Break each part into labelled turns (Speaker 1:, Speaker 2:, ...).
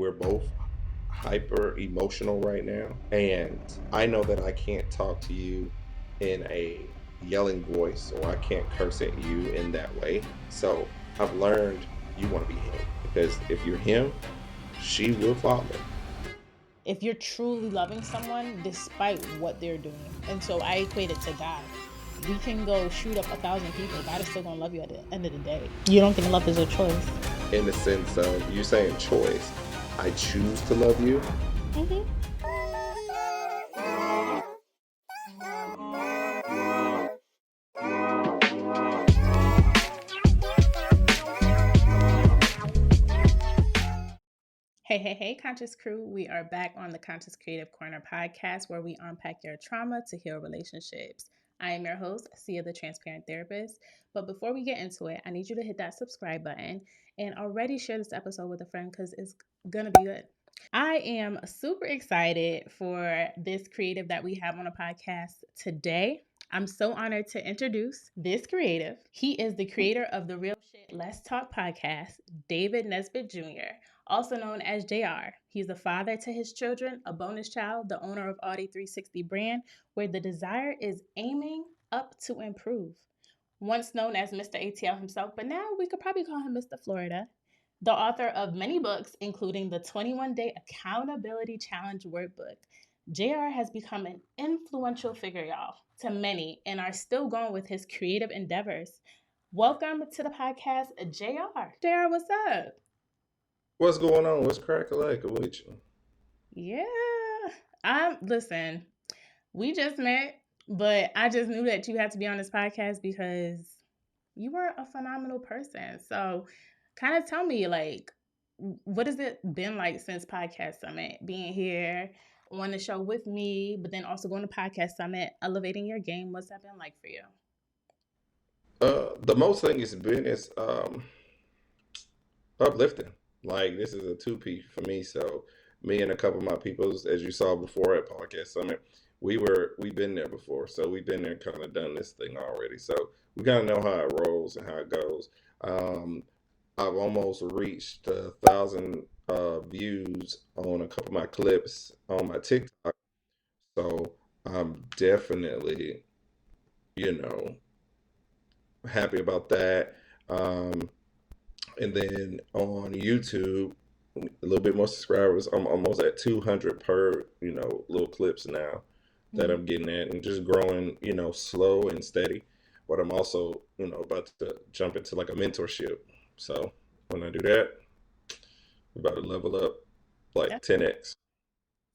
Speaker 1: we're both hyper emotional right now. And I know that I can't talk to you in a yelling voice, or I can't curse at you in that way. So I've learned you want to be him, because if you're him, she will follow.
Speaker 2: If you're truly loving someone despite what they're doing. And so I equate it to God. We can go shoot up 1,000 people. God is still going to love you at the end of the day. You don't think love is a choice?
Speaker 1: In the sense of you saying choice, I choose to love you.
Speaker 2: Mm-hmm. Hey, hey, hey, Conscious Crew. We are back on the Conscious Creative Corner podcast, where we unpack your trauma to heal relationships. I am your host, Sia the Transparent Therapist. But before we get into it, I need you to hit that subscribe button and already share this episode with a friend, because it's going to be good. I am super excited for this creative that we have on a podcast today. I'm so honored to introduce this creative. He is the creator of the Real Shit Let's Talk podcast, David Nesbitt Jr., also known as JR. He's a father to his children, a bonus child, the owner of Audi 360 brand, where the desire is aiming up to improve. Once known as Mr. ATL himself, but now we could probably call him Mr. Florida. The author of many books, including the 21-Day Accountability Challenge Workbook, JR has become an influential figure, y'all, to many, and are still going with his creative endeavors. Welcome to the podcast, JR. JR, what's up?
Speaker 1: What's going on? What's cracking like with you?
Speaker 2: Yeah. Listen, we just met, but I just knew that you had to be on this podcast because you were a phenomenal person. So kind of tell me, like, what has it been like since Podcast Summit, being here on the show with me, but then also going to Podcast Summit, elevating your game? What's that been like for you?
Speaker 1: The most thing it's been is uplifting. Like, this is a two-piece for me. So me and a couple of my peoples, as you saw before at Podcast Summit, we've been there before. So we've been there, kind of done this thing already. So we kind of know how it rolls and how it goes. Um, I've almost reached 1,000 views on a couple of my clips on my TikTok. So I'm definitely, you know, happy about that. Um, and then on YouTube, a little bit more subscribers. I'm almost at 200 per, little clips now that
Speaker 2: Mm-hmm.
Speaker 1: I'm getting at, and just growing, slow and steady. But I'm also, about to jump into like a mentorship. So when I do that, we're about to level up like
Speaker 2: That's
Speaker 1: 10x.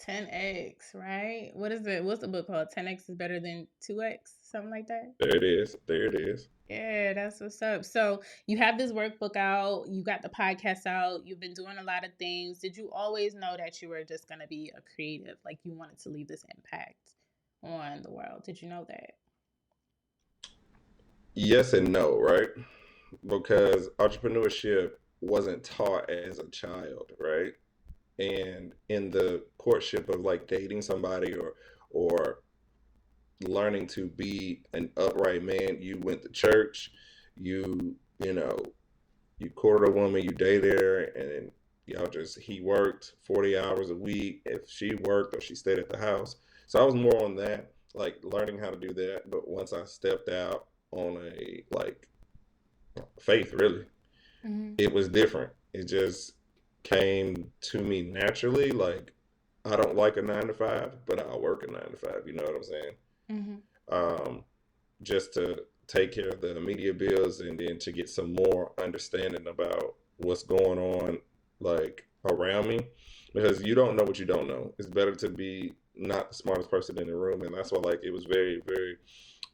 Speaker 2: 10x, right? What is it? What's the book called? 10x is better than 2x, something like that.
Speaker 1: There it is. There it is.
Speaker 2: Yeah, that's what's up. So you have this workbook out, you got the podcast out, you've been doing a lot of things. Did you always know that you were just going to be a creative? Like, you wanted to leave this impact on the world? Did you know that?
Speaker 1: Yes and no, right? Because entrepreneurship wasn't taught as a child, right? And in the courtship of like dating somebody, or learning to be an upright man, you went to church, you know you courted a woman, you dated her, and then y'all just, he worked 40 hours a week if she worked, or she stayed at the house. So I was more on that, like learning how to do that. But once I stepped out on a like faith, really,
Speaker 2: Mm-hmm.
Speaker 1: it was different. It just came to me naturally. Like, I don't like a 9 to 5, but I'll work a 9 to 5. You know what I'm saying?
Speaker 2: Mm-hmm.
Speaker 1: Um, just to take care of the immediate bills, and then to get some more understanding about what's going on, like, around me, because you don't know what you don't know. It's better to be not the smartest person in the room. And that's why, like, it was very, very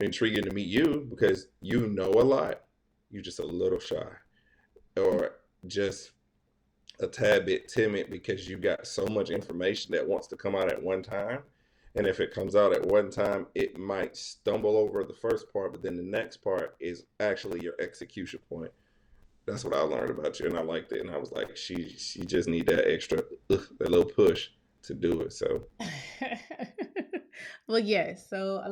Speaker 1: intriguing to meet you, because you know a lot. You're just a little shy, or just a tad bit timid, because you got so much information that wants to come out at one time. And if it comes out at one time, it might stumble over the first part, but then the next part is actually your execution point. That's what I learned about you, and I liked it. And I was like, she just need that extra, that little push to do it. So
Speaker 2: Well, yes. So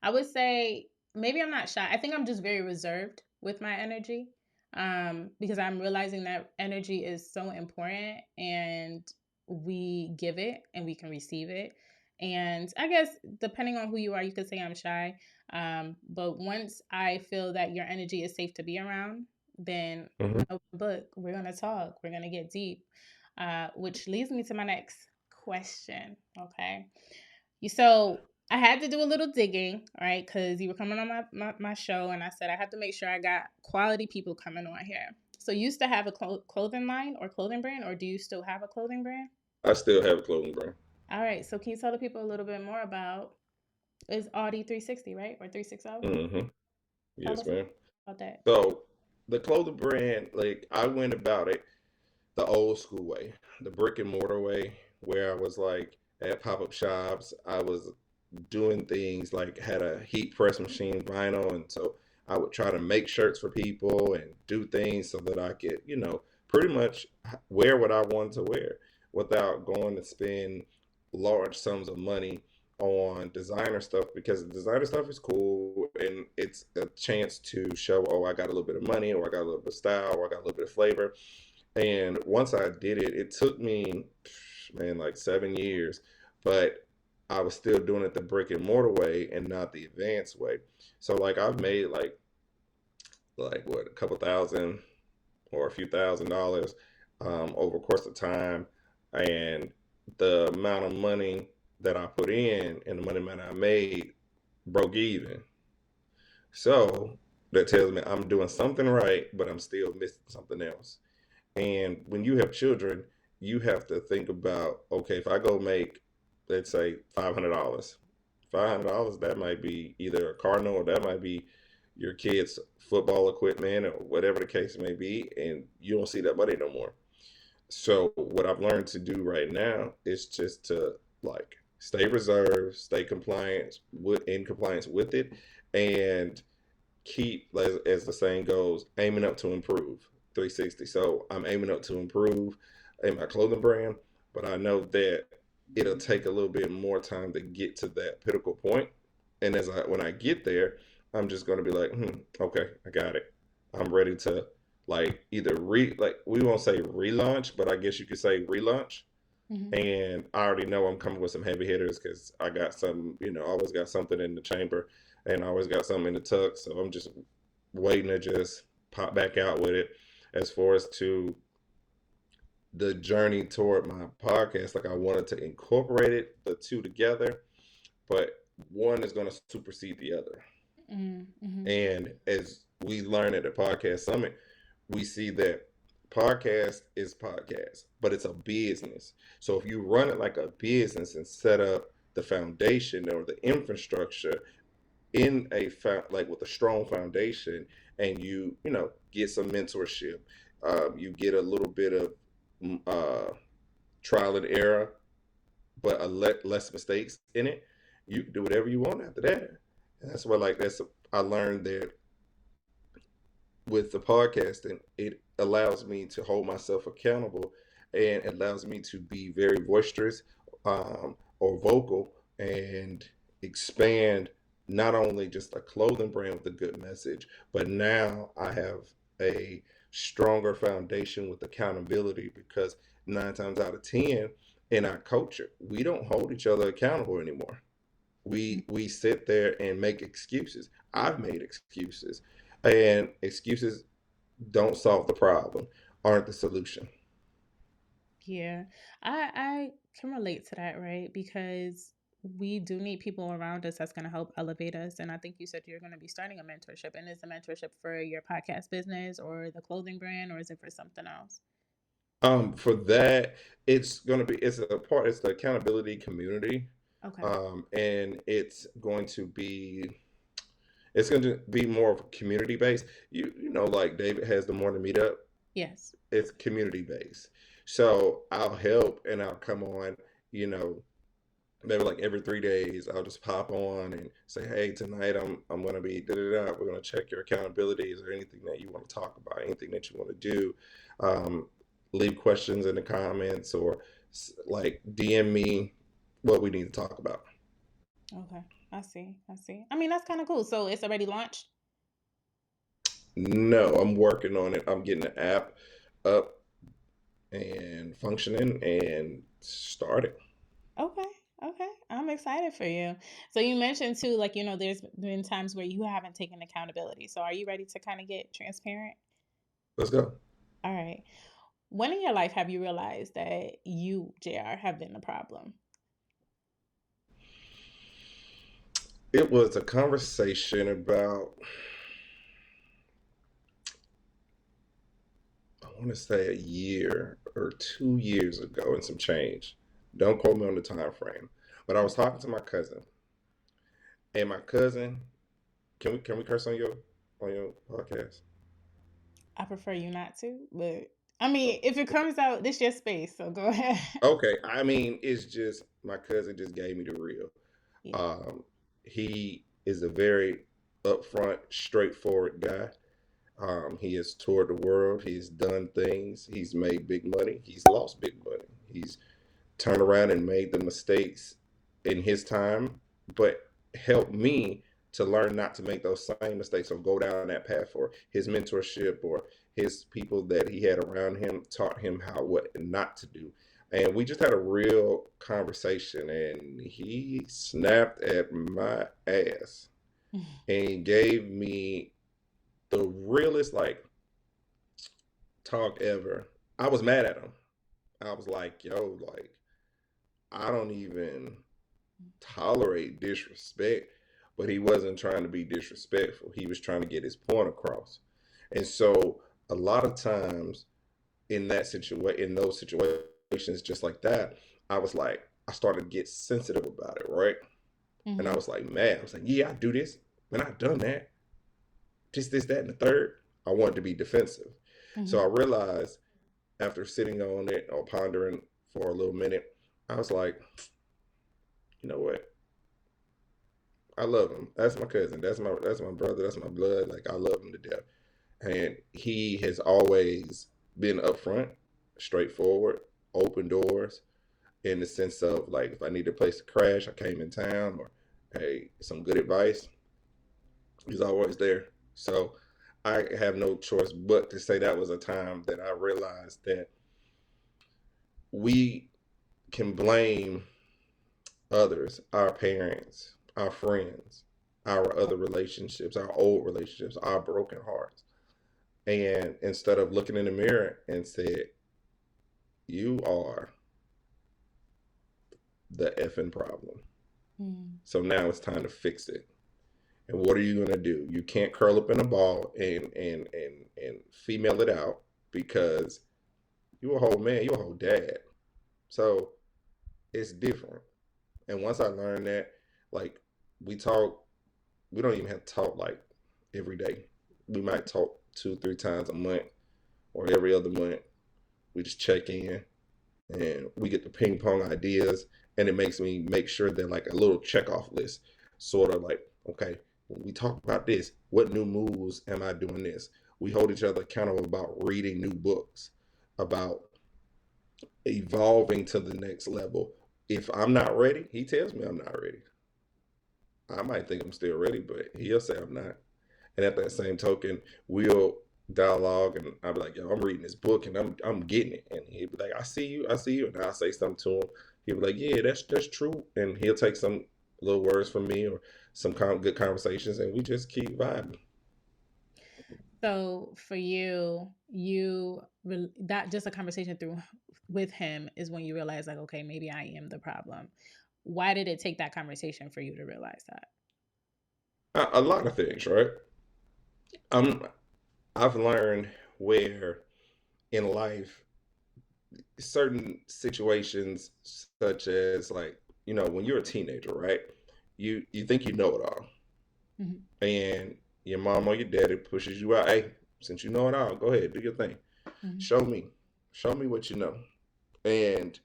Speaker 2: I would say maybe I'm not shy. I think I'm just very reserved with my energy. because I'm realizing that energy is so important, and we give it and we can receive it. And I guess depending on who you are, you could say I'm shy. But once I feel that your energy is safe to be around, then
Speaker 1: Hmm.
Speaker 2: open book, we're going to talk, we're going to get deep, which leads me to my next question. Okay. So I had to do a little digging, right? Because you were coming on my show, and I said I have to make sure I got quality people coming on here. So you used to have a clothing line or clothing brand, or do you still have a clothing brand?
Speaker 1: I still have a clothing brand.
Speaker 2: All right. So can you tell the people a little bit more about is Audi 360, right? Or 360?
Speaker 1: Hmm.
Speaker 2: Tell
Speaker 1: Yes,
Speaker 2: us a little
Speaker 1: ma'am.
Speaker 2: about that.
Speaker 1: So the clothing brand, like I went about it the old school way, the brick and mortar way, where I was like at pop up shops. I was doing things like had a heat press machine vinyl, and so I would try to make shirts for people and do things so that I could, pretty much wear what I wanted to wear without going to spend large sums of money on designer stuff, because the designer stuff is cool and it's a chance to show, oh, I got a little bit of money, or I got a little bit of style, or I got a little bit of flavor. And once I did it, it took me, man, like 7 years, but I was still doing it the brick and mortar way and not the advanced way. So like I've made like what, a couple thousand or a few $1,000s over the course of time, and the amount of money that I put in and the money that I made broke even. So that tells me I'm doing something right, but I'm still missing something else. And when you have children, you have to think about, okay, if I go make, let's say, $500, $500, that might be either a car note, or that might be your kids' football equipment, or whatever the case may be, and you don't see that money no more. So what I've learned to do right now is just to like stay reserved, stay compliant with in compliance with it, and keep, as the saying goes, aiming up to improve. 360. So I'm aiming up to improve in my clothing brand, but I know that it'll take a little bit more time to get to that pinnacle point. And when I get there, I'm just going to be like, okay, I got it. I'm ready to like either like we won't say relaunch, but I guess you could say relaunch.
Speaker 2: Mm-hmm.
Speaker 1: And I already know I'm coming with some heavy hitters because I got some, always got something in the chamber, and I always got something in the tuck. So I'm just waiting to just pop back out with it. As far as to the journey toward my podcast, like I wanted to incorporate the two together, but one is going to supersede the other.
Speaker 2: Mm-hmm.
Speaker 1: And as we learn at the podcast summit, we see that podcast is podcast, but it's a business. So if you run it like a business and set up the foundation or the infrastructure in like with a strong foundation, and you get some mentorship, you get a little bit of trial and error, but less mistakes in it. You can do whatever you want after that. And that's what like that's I learned that with the podcasting, it allows me to hold myself accountable, and it allows me to be very boisterous, or vocal, and expand not only just a clothing brand with a good message, but now I have a stronger foundation with accountability, because 9 times out of 10 in our culture, we don't hold each other accountable anymore. We sit there and make excuses. I've made excuses, and excuses don't solve the problem, aren't the solution.
Speaker 2: Yeah, I can relate to that, right? Because we do need people around us that's going to help elevate us. And I think you said you're going to be starting a mentorship. And is the mentorship for your podcast business or the clothing brand, or is it for something else?
Speaker 1: For that, it's the accountability community,
Speaker 2: Okay.
Speaker 1: and it's going to be more of community based. Like David has the morning meetup.
Speaker 2: Yes.
Speaker 1: It's community based. So I'll help and I'll come on, you know, maybe like every 3 days. I'll just pop on and say, hey, tonight I'm gonna be da da da. We're gonna check your accountability. Is there anything that you want to talk about? Anything that you want to do? Um, Leave questions in the comments, or like DM me what we need to talk about.
Speaker 2: Okay. I see. I see. I mean, that's kind of cool. So it's already launched?
Speaker 1: No, I'm working on it. I'm getting the app up and functioning and started.
Speaker 2: Okay. Okay. I'm excited for you. So you mentioned too, like, there's been times where you haven't taken accountability. So are you ready to kind of get transparent?
Speaker 1: Let's go.
Speaker 2: All right. When in your life have you realized that you, JR, have been the problem?
Speaker 1: It was a conversation about, I want to say a year or 2 years ago and some change. Don't quote me on the time frame. But I was talking to my cousin, and my cousin, can we curse on your podcast?
Speaker 2: I prefer you not to, but I mean, if it comes out, this your space, so go ahead.
Speaker 1: Okay, I mean, it's just my cousin just gave me the real.
Speaker 2: Yeah.
Speaker 1: Um, he is a very upfront, straightforward guy. He has toured the world. He's done things. He's made big money. He's lost big money. He's turned around and made the mistakes in his time, but helped me to learn not to make those same mistakes or go down that path. Or his mentorship or his people that he had around him taught him how what not to do. And we just had a real conversation, and he snapped at my ass and gave me the realest like talk ever. I was mad at him. I was like, yo, like, I don't even tolerate disrespect, but he wasn't trying to be disrespectful. He was trying to get his point across. And so a lot of times in those situations just like that, I was like, I started to get sensitive about it, right? And I
Speaker 2: Hmm.
Speaker 1: was like, man, I was like, yeah, I do this. Man, I've done that. This, that, and the third. I wanted to be defensive. So
Speaker 2: Hmm.
Speaker 1: I realized after sitting on it or pondering for a little minute, I was like, you know what? I love him. That's my cousin. That's my brother. That's my blood. Like I love him to death. And he has always been upfront, straightforward, open doors in the sense of like if I need a place to crash, I came in town or hey, some good advice. He's always there. So I have no choice but to say that was a time that I realized that we can blame others, our parents, our friends, our other relationships, our old relationships, our broken hearts. And instead of looking in the mirror and said, you are the effing problem.
Speaker 2: Mm.
Speaker 1: So now it's time to fix it. And what are you gonna do? You can't curl up in a ball and female it out because you a whole man, you a whole dad. So it's different. And once I learned that, like we talk, we don't even have to talk like every day. We might talk 2, 3 times a month or every other month. We just check in and we get the ping pong ideas, and it makes me make sure that like a little check off list, sort of like, okay, when we talk about this, what new moves am I doing this? We hold each other accountable about reading new books, about evolving to the next level. If I'm not ready, he tells me I'm not ready. I might think I'm still ready, but he'll say I'm not. And at that same token, we'll dialogue, and I'll be like, "Yo, I'm reading this book, and I'm getting it." And he'll be like, I see you," and I'll say something to him. He'll be like, "Yeah, that's true," and he'll take some little words from me or some good conversations, and we just keep vibing.
Speaker 2: So for you, that just a conversation through with him is when you realize, like, okay, maybe I am the problem. Why did it take that conversation for you to realize that?
Speaker 1: A lot of things, right? I'm I've learned where in life certain situations, such as like when you're a teenager, right? You think you know it all,
Speaker 2: Hmm.
Speaker 1: and your mom or your daddy pushes you out. Hey, since you know it all, go ahead, do your thing.
Speaker 2: Hmm.
Speaker 1: Show me, show me what you know. And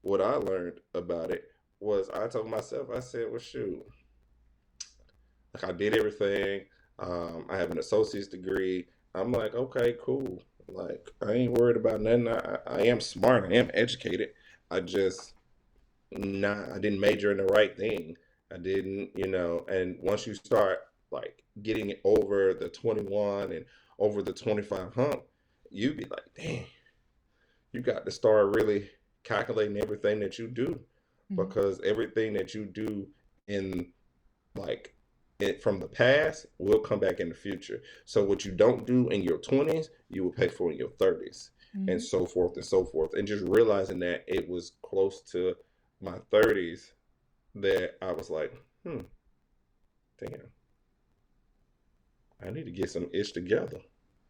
Speaker 1: what I learned about it was I told myself, I said, well, shoot, like I did everything. I have an associate's degree. I'm like, okay, cool. Like I ain't worried about nothing. I am smart. I am educated. I just I didn't major in the right thing. I didn't. And once you start like getting it over the 21 and over the 25 hump, you'd be like, dang, you got to start really calculating everything that you do,
Speaker 2: Mm-hmm.
Speaker 1: because everything that you do in like it from the past will come back in the future. So what you don't do in your 20s, you will pay for in your 30s, and
Speaker 2: Mm-hmm.
Speaker 1: so forth and so forth. And just realizing that it was close to my 30s that I was like, damn, I need to get some ish together.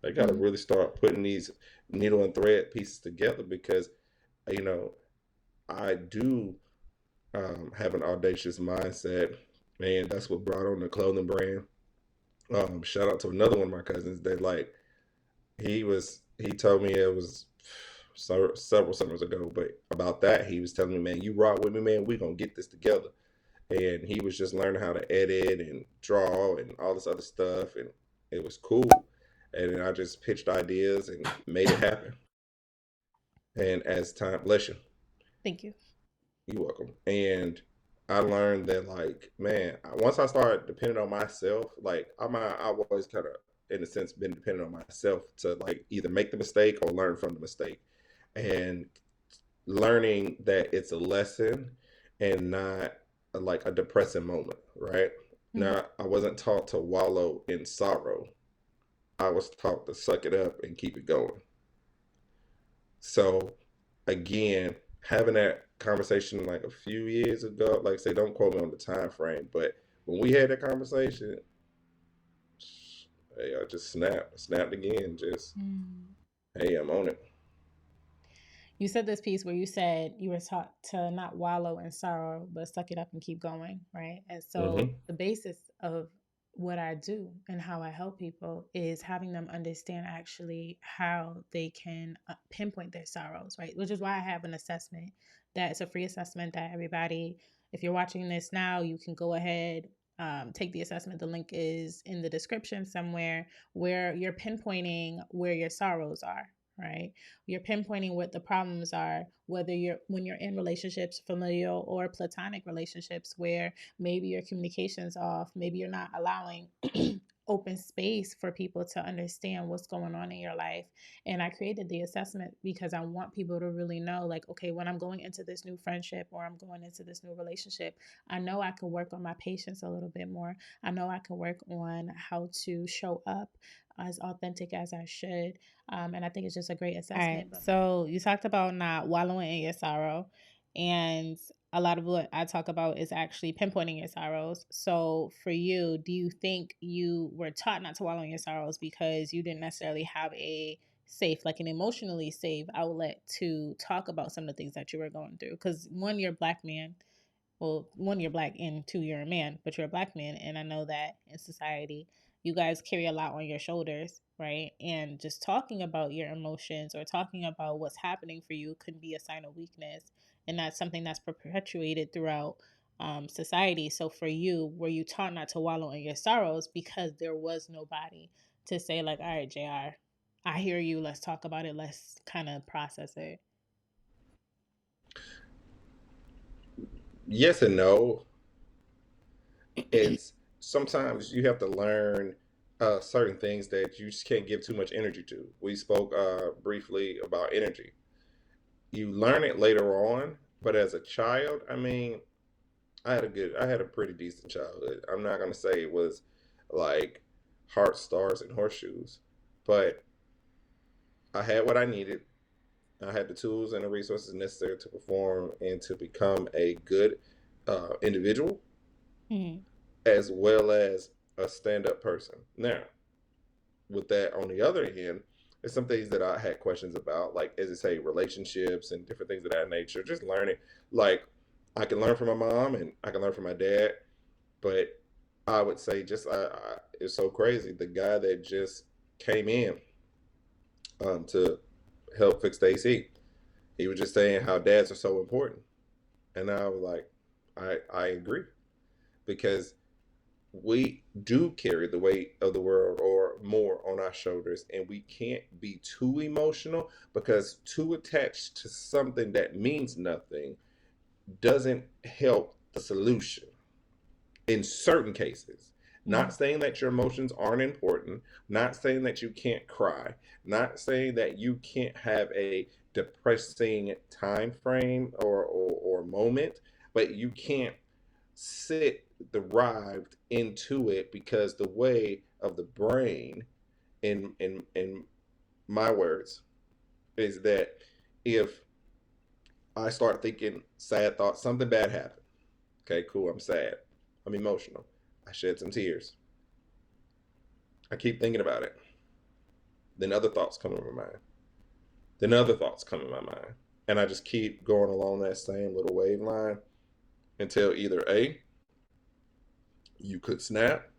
Speaker 1: I got to
Speaker 2: Mm-hmm.
Speaker 1: really start putting these needle and thread pieces together, because you know I do have an audacious mindset, and that's what brought on the clothing brand. Shout out to another one of my cousins that like he told me it was several summers ago, but about that he was telling me, man, you rock with me, man. We gonna get this together. And he was just learning how to edit and draw and all this other stuff, and it was cool. And then I just pitched ideas and made it happen. And as time, bless you,
Speaker 2: Thank you.
Speaker 1: you're welcome. And I learned that, like, man, once I started depending on myself, like I've always kind of, in a sense, been dependent on myself to like either make the mistake or learn from the mistake, and learning that it's a lesson and not like a depressing moment, right?
Speaker 2: Mm-hmm.
Speaker 1: Now, I wasn't taught to wallow in sorrow. I was taught to suck it up and keep it going. So, again, having that conversation like a few years ago, like say, don't quote me on the time frame, but when we had that conversation, hey, I just snapped again. Just
Speaker 2: Mm.
Speaker 1: hey, I'm on it.
Speaker 2: You said this piece where you said you were taught to not wallow in sorrow, but suck it up and keep going, right? And so
Speaker 1: Mm-hmm.
Speaker 2: the basis of what I do and how I help people is having them understand actually how they can pinpoint their sorrows, right? Which is why I have an assessment that it's a free assessment that everybody, if you're watching this now, you can go ahead, take the assessment. The link is in the description somewhere, where you're pinpointing where your sorrows are, right? You're pinpointing what the problems are, whether you're when you're in relationships, familial or platonic relationships, where maybe your communication's off, maybe you're not allowing open space for people to understand what's going on in your life. And I created the assessment because I want people to really know, like, okay, when I'm going into this new friendship or I'm going into this new relationship, I know I can work on my patience a little bit more. I know I can work on how to show up as authentic as I should. And I think it's just a great assessment. All right. So you talked about not wallowing in your sorrow. And a lot of what I talk about is actually pinpointing your sorrows. So for you, do you think you were taught not to wallow in your sorrows because you didn't necessarily have a safe, like an emotionally safe outlet to talk about some of the things that you were going through? Because one, you're a Black man, well, one, you're Black, and two, you're a man, but you're a Black man. And I know that in society, you guys carry a lot on your shoulders, right? And just talking about your emotions or talking about what's happening for you could be a sign of weakness. And that's something that's perpetuated throughout society. So for you, were you taught not to wallow in your sorrows because there was nobody to say, like, all right, JR, I hear you. Let's talk about it. Let's kind of process it.
Speaker 1: Yes and no. It's sometimes you have to learn certain things that you just can't give too much energy to. We spoke briefly about energy. You learn it later on, but as a child, I mean, I had a pretty decent childhood. I'm not gonna say it was like heart stars and horseshoes, but I had what I needed. I had the tools and the resources necessary to perform and to become a good individual,
Speaker 2: Mm-hmm.
Speaker 1: as well as a stand-up person. Now, with that on the other hand, there's some things that I had questions about, like as I say, relationships and different things of that nature. Just learning, like I can learn from my mom and I can learn from my dad, but I would say just it's so crazy. The guy that just came in to help fix the AC, he was just saying how dads are so important, and I was like, I agree, because we do carry the weight of the world or more on our shoulders, and we can't be too emotional, because too attached to something that means nothing doesn't help the solution in certain cases.
Speaker 2: Mm-hmm.
Speaker 1: Not saying that your emotions aren't important, not saying that you can't cry, not saying that you can't have a depressing time frame or moment, but you can't sit derived into it, because the way of the brain, in my words, is that if I start thinking sad thoughts, something bad happened. Okay, cool, I'm sad. I'm emotional. I shed some tears. I keep thinking about it. Then other thoughts come in my mind. Then other thoughts come in my mind. And I just keep going along that same little wave line until either A, you could snap,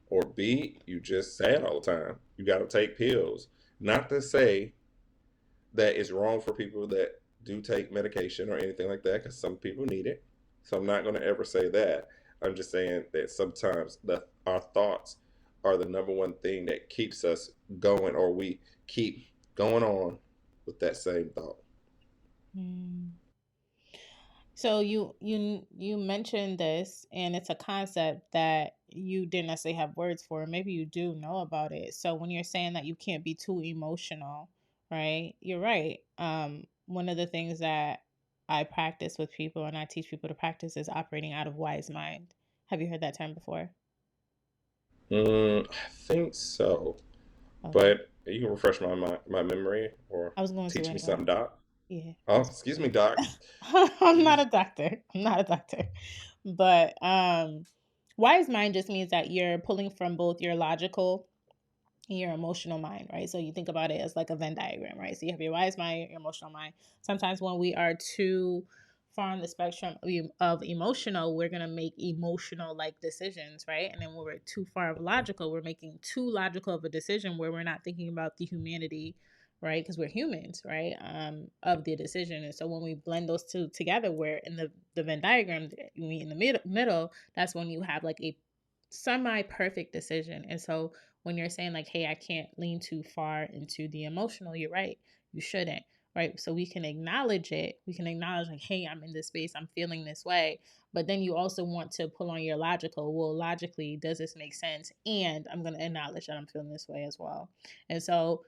Speaker 1: or B, you just sad all the time. You got to take pills. Not to say that it's wrong for people that do take medication or anything like that, because some people need it. So I'm not going to ever say that. I'm just saying that sometimes our thoughts are the number one thing that keeps us going, or we keep going on with that same thought.
Speaker 2: Mm. So you mentioned this, and it's a concept that you didn't necessarily have words for. Maybe you do know about it. So when you're saying that you can't be too emotional, right? You're right. One of the things that I practice with people and I teach people to practice is operating out of wise mind. Have you heard that term before?
Speaker 1: I think so,
Speaker 2: Okay.
Speaker 1: but you can refresh my memory or
Speaker 2: I was going to
Speaker 1: teach me
Speaker 2: anyway.
Speaker 1: something, Doc.
Speaker 2: Yeah, I
Speaker 1: Oh,
Speaker 2: was
Speaker 1: excuse
Speaker 2: going
Speaker 1: me, Doc.
Speaker 2: to. I'm
Speaker 1: You
Speaker 2: not a doctor. I'm not a doctor. But wise mind just means that you're pulling from both your logical and your emotional mind, right? So you think about it as like a Venn diagram, right? So you have your wise mind, your emotional mind. Sometimes when we are too far on the spectrum of emotional, we're going to make emotional like decisions, right? And then when we're too far of logical, we're making too logical of a decision where we're not thinking about the humanity, right? Because we're humans, right? Of the decision. And so when we blend those two together, we're in the Venn diagram, we in the middle, that's when you have like a semi perfect decision. And so when you're saying like, hey, I can't lean too far into the emotional, you're right. You shouldn't. Right. So we can acknowledge it. We can acknowledge like, hey, I'm in this space. I'm feeling this way. But then you also want to pull on your logical. Well, logically, does this make sense? And I'm going to acknowledge that I'm feeling this way as well. And so,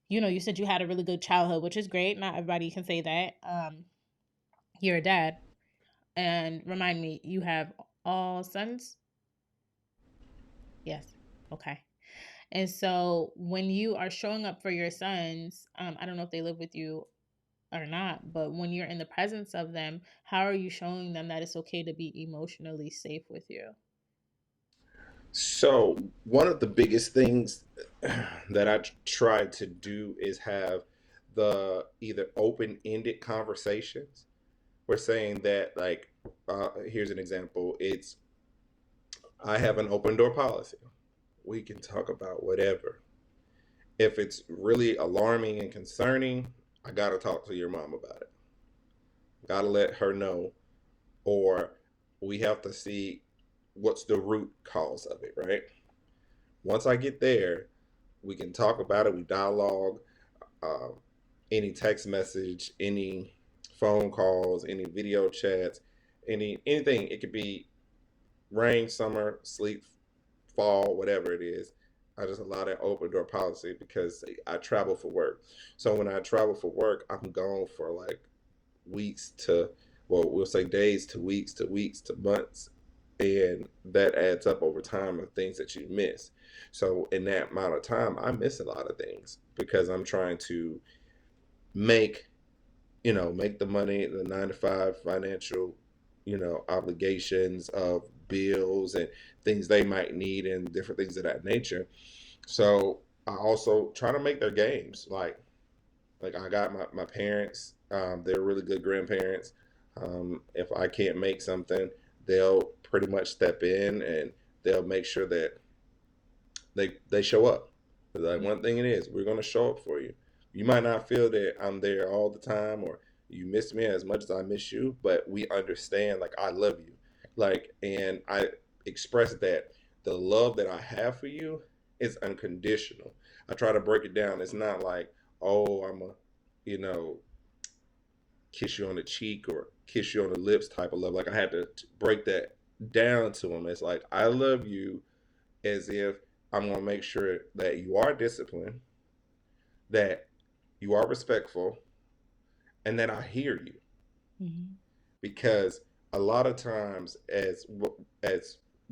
Speaker 2: you said you had a really good childhood, which is great. Not everybody can say that. You're a dad. And remind me, you have all sons? Yes. Okay. And so when you are showing up for your sons, I don't know if they live with you or not, but when you're in the presence of them, how are you showing them that it's okay to be emotionally safe with you?
Speaker 1: So, one of the biggest things that I try to do is have the either open ended conversations. We're saying that, like, here's an example. It's, I have an open door policy. We can talk about whatever. If it's really alarming and concerning, I got to talk to your mom about it. Got to let her know, or we have to see what's the root cause of it, right? Once I get there, we can talk about it. We dialogue. Um, any text message, any phone calls, any video chats, anything. It could be rain, summer, sleet, fall, whatever it is. I just allow that open door policy because I travel for work. So when I travel for work, I'm gone for like weeks to, well, we'll say days to weeks to weeks to months. And that adds up over time of things that you miss. So in that amount of time, I miss a lot of things because I'm trying to make, make the money, the 9 to 5 financial, obligations of bills and things they might need and different things of that nature. So I also try to make their games. Like I got my parents, they're really good grandparents. If I can't make something, they'll pretty much step in and they'll make sure that they show up. Like one thing it is, we're gonna show up for you. You might not feel that I'm there all the time, or you miss me as much as I miss you, but we understand. Like I love you, like, and I express that the love that I have for you is unconditional. I try to break it down. It's not like, oh, I'm a, you know, kiss you on the cheek or kiss you on the lips type of love. Like I had to break that down to him. It's like I love you, as if I'm going to make sure that you are disciplined, that you are respectful, and that I hear you.
Speaker 2: Mm-hmm.
Speaker 1: Because a lot of times, as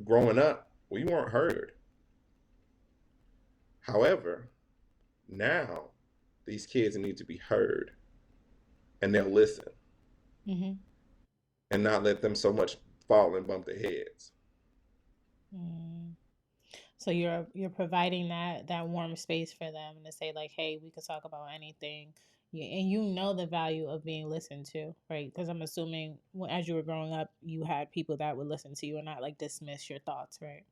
Speaker 1: growing up, we weren't heard. However, now these kids need to be heard, and they'll listen
Speaker 2: Mm-hmm.
Speaker 1: and not let them so much fall and bump their heads.
Speaker 2: Mm. So you're providing that warm space for them to say like, hey, we could talk about anything. And you know the value of being listened to, right? Because I'm assuming as you were growing up, you had people that would listen to you and not like dismiss your thoughts, right?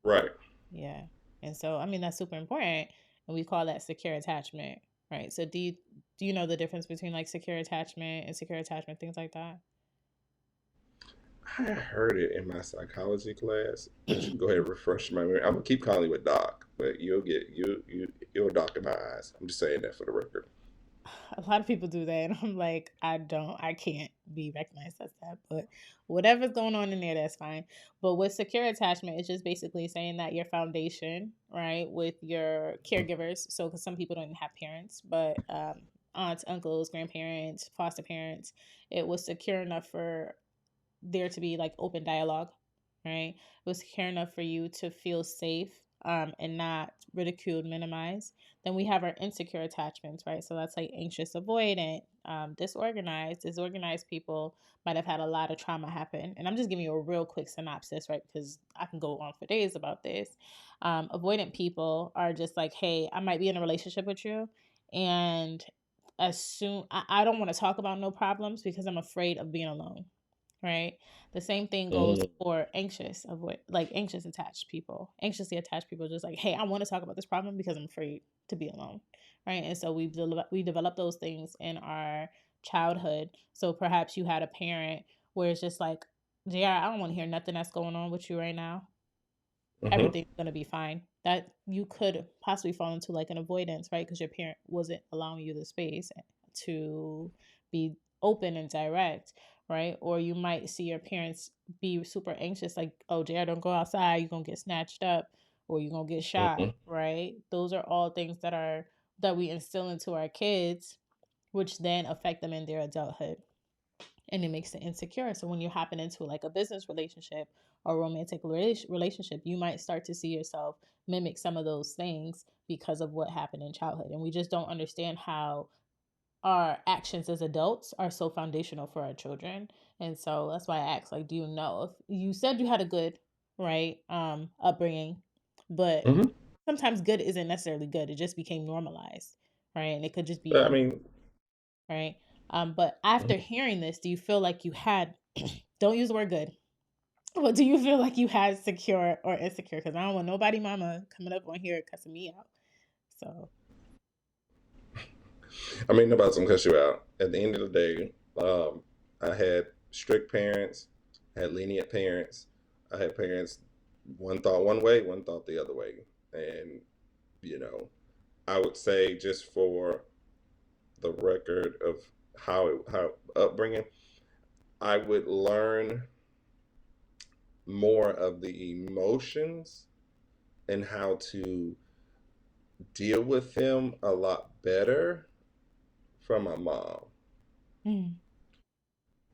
Speaker 1: Right.
Speaker 2: Yeah. And so I mean that's super important, and we call that secure attachment, right? So do you know the difference between like secure attachment and secure attachment, things like that?
Speaker 1: I heard it in my psychology class, but you can go ahead and refresh my memory. I'm gonna keep calling you a doc, but you're a doc in my eyes. I'm just saying that for the record.
Speaker 2: A lot of people do that, and I'm like, I can't be recognized as that, but whatever's going on in there, that's fine. But with secure attachment, it's just basically saying that your foundation, right, with your caregivers, so because some people don't have parents, but aunts, uncles, grandparents, foster parents, it was secure enough for there to be like open dialogue, right? It was secure enough for you to feel safe, and not ridiculed, minimized. Then we have our insecure attachments, right? So that's like anxious, avoidant, disorganized. Disorganized people might have had a lot of trauma happen. And I'm just giving you a real quick synopsis, right? Because I can go on for days about this. Avoidant people are just like, hey, I might be in a relationship with you. And as soon, I don't want to talk about no problems because I'm afraid of being alone, right? The same thing goes
Speaker 1: Mm-hmm.
Speaker 2: for anxious attached people. Anxiously attached people are just like, hey, I want to talk about this problem because I'm afraid to be alone, right? And so we develop those things in our childhood. So perhaps you had a parent where it's just like, JR, I don't want to hear nothing that's going on with you right now.
Speaker 1: Mm-hmm.
Speaker 2: Everything's going to be fine. That you could possibly fall into like an avoidance, right? Because your parent wasn't allowing you the space to be open and direct, right? Or you might see your parents be super anxious, like, oh, Jared, don't go outside, you're going to get snatched up or you're going to get shot,
Speaker 1: Mm-hmm.
Speaker 2: right? Those are all things that we instill into our kids, which then affect them in their adulthood, and it makes it insecure. So when you happen into like a business relationship or romantic relationship, you might start to see yourself mimic some of those things because of what happened in childhood. And we just don't understand how our actions as adults are so foundational for our children. And so that's why I asked, like, do you know, if you said you had a good, right, upbringing, but
Speaker 1: Mm-hmm.
Speaker 2: sometimes good isn't necessarily good. It just became normalized, right? And it could just be
Speaker 1: I mean,
Speaker 2: right? But after hearing this, do you feel like you had, don't use the word good, but do you feel like you had secure or insecure? Because I don't want nobody mama coming up on here cussing me out. So,
Speaker 1: I mean, nobody's gonna cuss you out. At the end of the day, I had strict parents, I had lenient parents, I had parents one thought one way, one thought the other way, and you know, I would say just for the record of how upbringing, I would learn more of the emotions and how to deal with them a lot better from my mom.
Speaker 2: mm,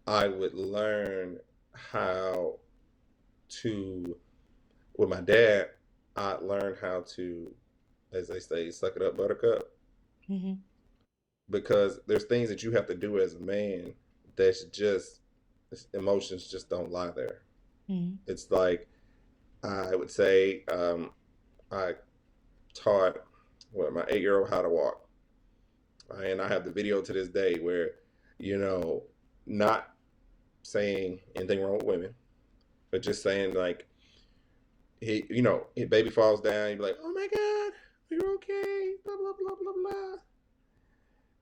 Speaker 1: I would learn how to, with my dad, I learned how to, as they say, suck it up, buttercup.
Speaker 2: mm-hmm,
Speaker 1: Because there's things that you have to do as a man that's just, emotions just don't lie there.
Speaker 2: mm-hmm,
Speaker 1: It's like, I would say, I taught my 8 year old how to walk. And I have the video to this day where, you know, not saying anything wrong with women, but just saying like his baby falls down, you'd be like, oh my God, are you okay? Blah blah blah blah blah.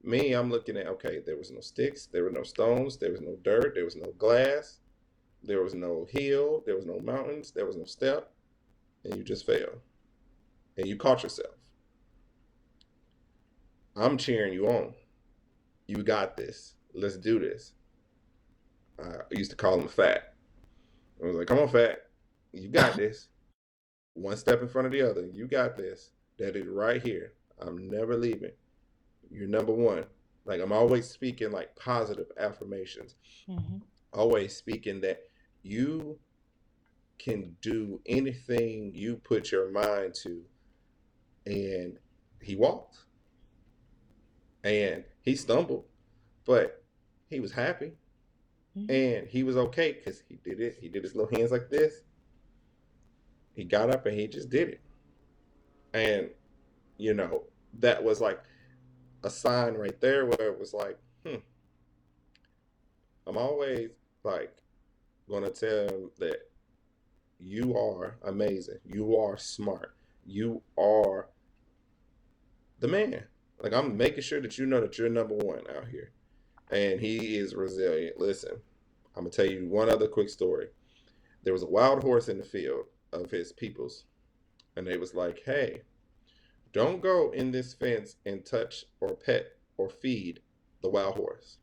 Speaker 1: Me, I'm looking at, okay, there was no sticks, there were no stones, there was no dirt, there was no glass, there was no hill, there was no mountains, there was no step, and you just fell. And you caught yourself. I'm cheering you on. You got this. Let's do this. I used to call him fat. I was like, come on, fat. You got this. one step in front of the other. You got this. That is right here. I'm never leaving. You're number one. Like I'm always speaking like positive affirmations.
Speaker 2: Mm-hmm.
Speaker 1: Always speaking that you can do anything you put your mind to. And he walked and he stumbled, but he was happy and he was okay because he did it. He did his little hands like this. He got up and he just did it. And, you know, that was like a sign right there where it was like, I'm always like going to tell him that you are amazing. You are smart. You are the man. Like I'm making sure that you know that you're number one out here. And he is resilient. Listen, I'm gonna tell you one other quick story. There was a wild horse in the field of his peoples, and they was like, "Hey, don't go in this fence and touch or pet or feed the wild horse."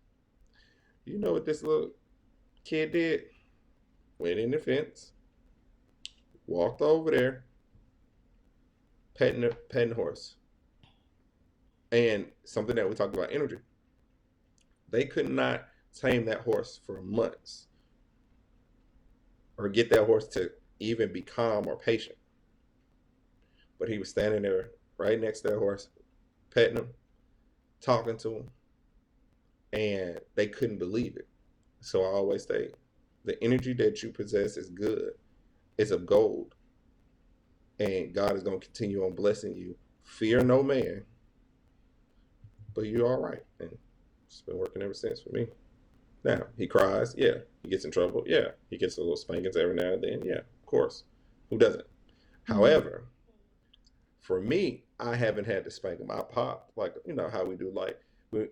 Speaker 1: You know what this little kid did? Went in the fence, walked over there, petting the horse, and something that we talked about energy. They could not tame that horse for months or get that horse to even be calm or patient. But he was standing there right next to that horse, petting him, talking to him, and they couldn't believe it. So I always say, the energy that you possess is good. It's of gold. And God is going to continue on blessing you. Fear no man, but you're all right. And it's been working ever since for me. Now, he cries. Yeah. He gets in trouble. Yeah. He gets a little spankings every now and then. Yeah, of course. Who doesn't? However, for me, I haven't had to spank him. I pop, like, you know, how we do, like, you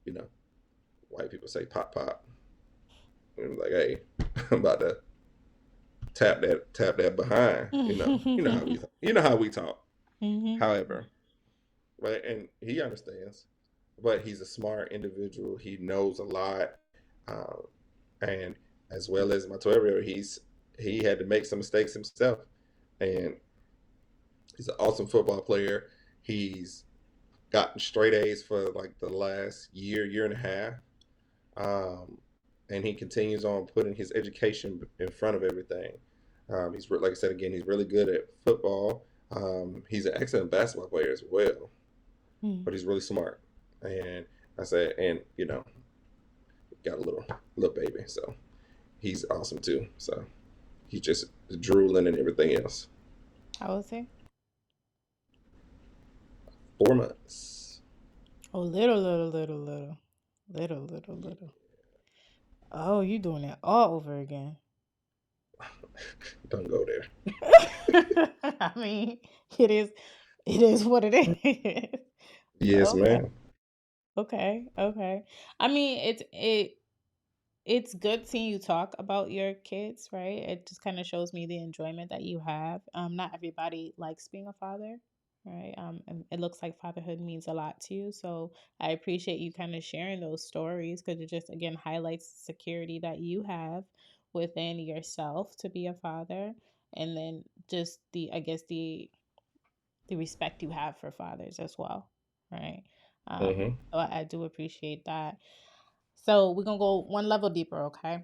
Speaker 1: know, white people say pop, pop. And I'm like, hey, I'm about to tap that behind, you know how we talk. However, right, and he understands, but he's a smart individual. He knows a lot, um, and as well as my 12-year-old, he had to make some mistakes himself, and he's an awesome football player. He's gotten straight A's for like the last year and a half, and he continues on putting his education in front of everything. He's like I said again, he's really good at football. He's an excellent basketball player as well, but he's really smart. And I said, and you know, got a little baby, so he's awesome too. So he's just drooling and everything else.
Speaker 2: How old is he?
Speaker 1: 4 months.
Speaker 2: Oh, little. Oh, you doing it all over again.
Speaker 1: Don't go there.
Speaker 2: I mean, it is what it is.
Speaker 1: Yes,
Speaker 2: Okay.
Speaker 1: ma'am.
Speaker 2: Okay. I mean, it's good seeing you talk about your kids, right? It just kind of shows me the enjoyment that you have. Not everybody likes being a father, right? And it looks like fatherhood means a lot to you. So I appreciate you kind of sharing those stories because it just again highlights the security that you have within yourself to be a father, and then just I guess the respect you have for fathers as well, right?
Speaker 1: Mm-hmm.
Speaker 2: So I do appreciate that. So we're gonna go one level deeper, okay?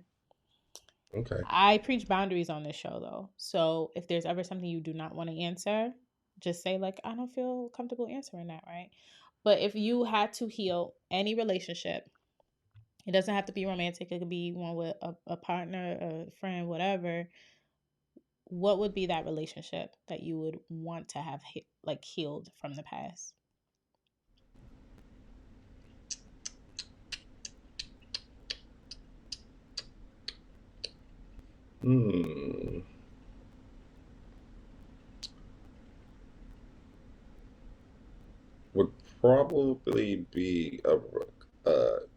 Speaker 1: Okay.
Speaker 2: I preach boundaries on this show though. So if there's ever something you do not want to answer, just say like I don't feel comfortable answering that, right? But if you had to heal any relationship, it doesn't have to be romantic. It could be one with a partner, a friend, whatever. What would be that relationship that you would want to have like healed from the past?
Speaker 1: Hmm. Would probably be a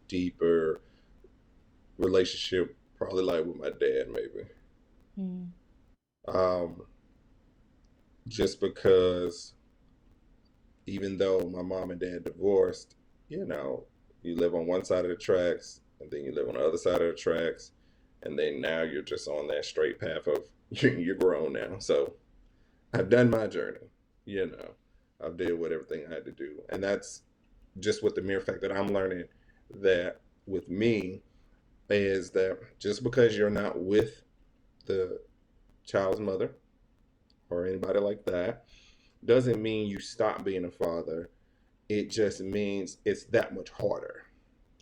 Speaker 1: deeper relationship, probably like with my dad, maybe.
Speaker 2: Mm.
Speaker 1: Um, just because even though my mom and dad divorced, you know, you live on one side of the tracks and then you live on the other side of the tracks, and then now you're just on that straight path of you're grown now. So I've done my journey. I've dealt with everything I had to do, and that's just with the mere fact that I'm learning that with me is that just because you're not with the child's mother or anybody like that doesn't mean you stop being a father. It just means it's that much harder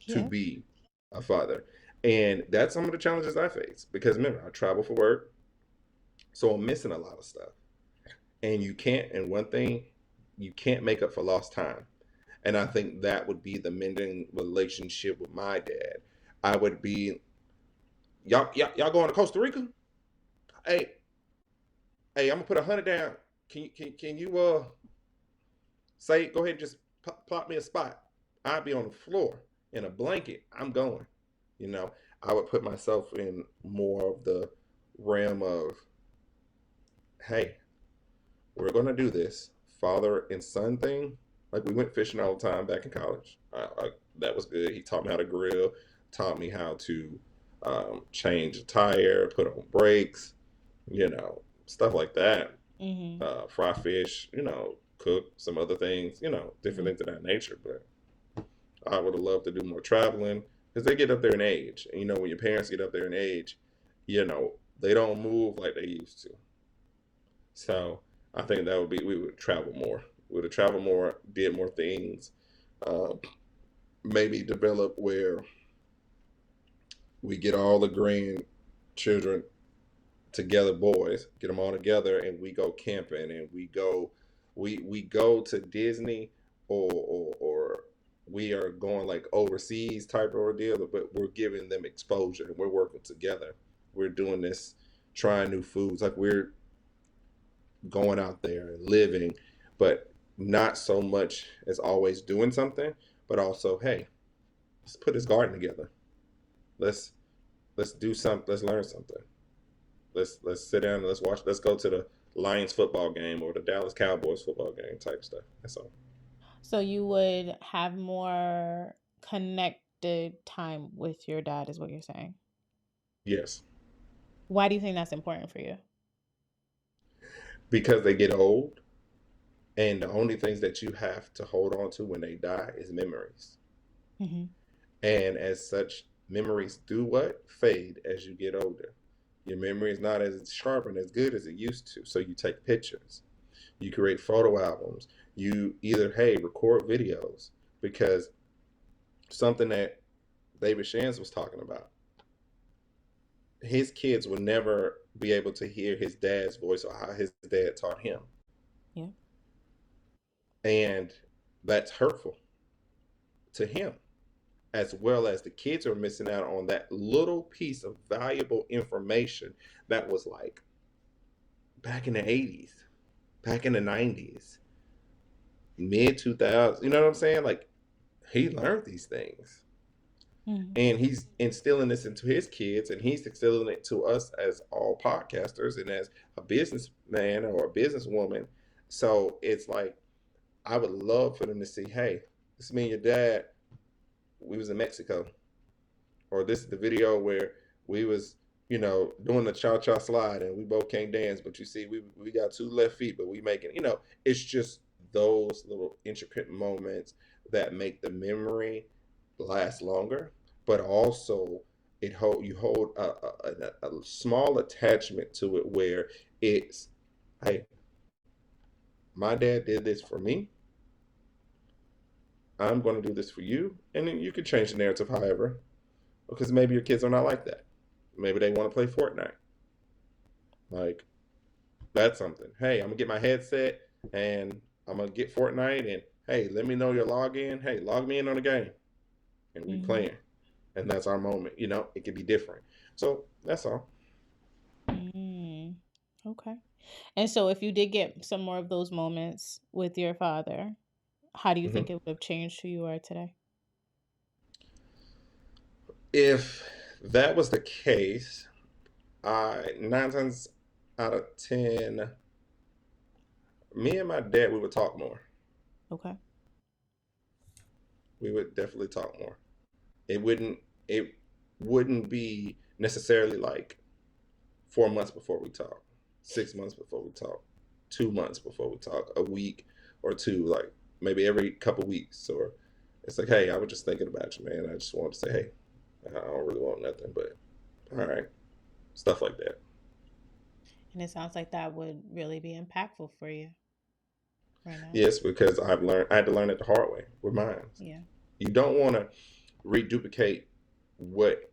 Speaker 1: to
Speaker 2: Yeah.
Speaker 1: be a father. And that's some of the challenges I face because remember, I travel for work, so I'm missing a lot of stuff. And and one thing, you can't make up for lost time. And I think that would be the mending relationship with my dad. I would be, y'all going to Costa Rica? Hey, hey, I'm gonna put 100 down. Can you say go ahead and just plot me a spot? I'd be on the floor in a blanket. I'm going. You know, I would put myself in more of the realm of, hey, we're gonna do this father and son thing. Like we went fishing all the time back in college. That was good. He taught me how to grill, taught me how to change a tire, put on brakes, stuff like that.
Speaker 2: Mm-hmm.
Speaker 1: Fry fish, cook some other things, different
Speaker 2: Mm-hmm.
Speaker 1: things of that nature. But I would have loved to do more traveling because they get up there in age. And, when your parents get up there in age, they don't move like they used to. So I think that would be, we would travel more. We would have traveled more, did more things, uh, maybe develop where we get all the grandchildren together, boys, get them all together, and we go camping, and we go to Disney, or we are going like overseas type of ordeal, but we're giving them exposure, and we're working together. We're doing this, trying new foods, like we're going out there and living, but not so much as always doing something, but also, hey, let's put this garden together. Let's let's do something. Let's learn something. Let's sit down and let's watch. Let's go to the Lions football game or the Dallas Cowboys football game type stuff. That's all.
Speaker 2: So you would have more connected time with your dad, is what you're saying.
Speaker 1: Yes,
Speaker 2: Why do you think that's important for you?
Speaker 1: because they get old, and the only things that you have to hold on to when they die is memories.
Speaker 2: Mm-hmm.
Speaker 1: And as such, memories do what? Fade as you get older. Your memory is not as sharp and as good as it used to. So you take pictures, you create photo albums, you either, hey, record videos, because something that David Shands was talking about, his kids will never be able to hear his dad's voice or how his dad taught him.
Speaker 2: Yeah.
Speaker 1: And that's hurtful to him, as well as the kids are missing out on that little piece of valuable information that was like back in the 80s, back in the 90s, mid 2000s. You know what I'm saying? Like he learned these things,
Speaker 2: Mm-hmm.
Speaker 1: and he's instilling this into his kids, and he's instilling it to us as all podcasters and as a businessman or a businesswoman. So it's like I would love for them to see, hey, this is me and your dad. We was in Mexico, or this is the video where we was, doing the cha cha slide, and we both can't dance, but you see, we got two left feet, but we making, it's just those little intricate moments that make the memory last longer, but also you hold a small attachment to it where it's, hey, my dad did this for me. I'm going to do this for you, and then you can change the narrative, however, because maybe your kids are not like that. Maybe they want to play Fortnite. Like that's something. Hey, I'm gonna get my headset and I'm gonna get Fortnite, and hey, let me know your login. Hey, log me in on the game, and we
Speaker 2: Mm-hmm.
Speaker 1: playing, and that's our moment. It could be different. So that's all.
Speaker 2: Mm. Okay. And so if you did get some more of those moments with your father, how do you
Speaker 1: Hmm.
Speaker 2: think it would have changed who you are today?
Speaker 1: If that was the case, I 9 times out of 10, me and my dad, we would talk more.
Speaker 2: Okay.
Speaker 1: We would definitely talk more. It wouldn't. It wouldn't be necessarily like 4 months before we talk, 6 months before we talk. 2 months before we talk, a week or two, like maybe every couple weeks. Or it's like, hey, I was just thinking about you, man. I just wanted to say, hey, I don't really want nothing, but all right, stuff like that.
Speaker 2: And it sounds like that would really be impactful for you right now.
Speaker 1: Yes, because I had to learn it the hard way with mine.
Speaker 2: Yeah,
Speaker 1: You don't want to reduplicate what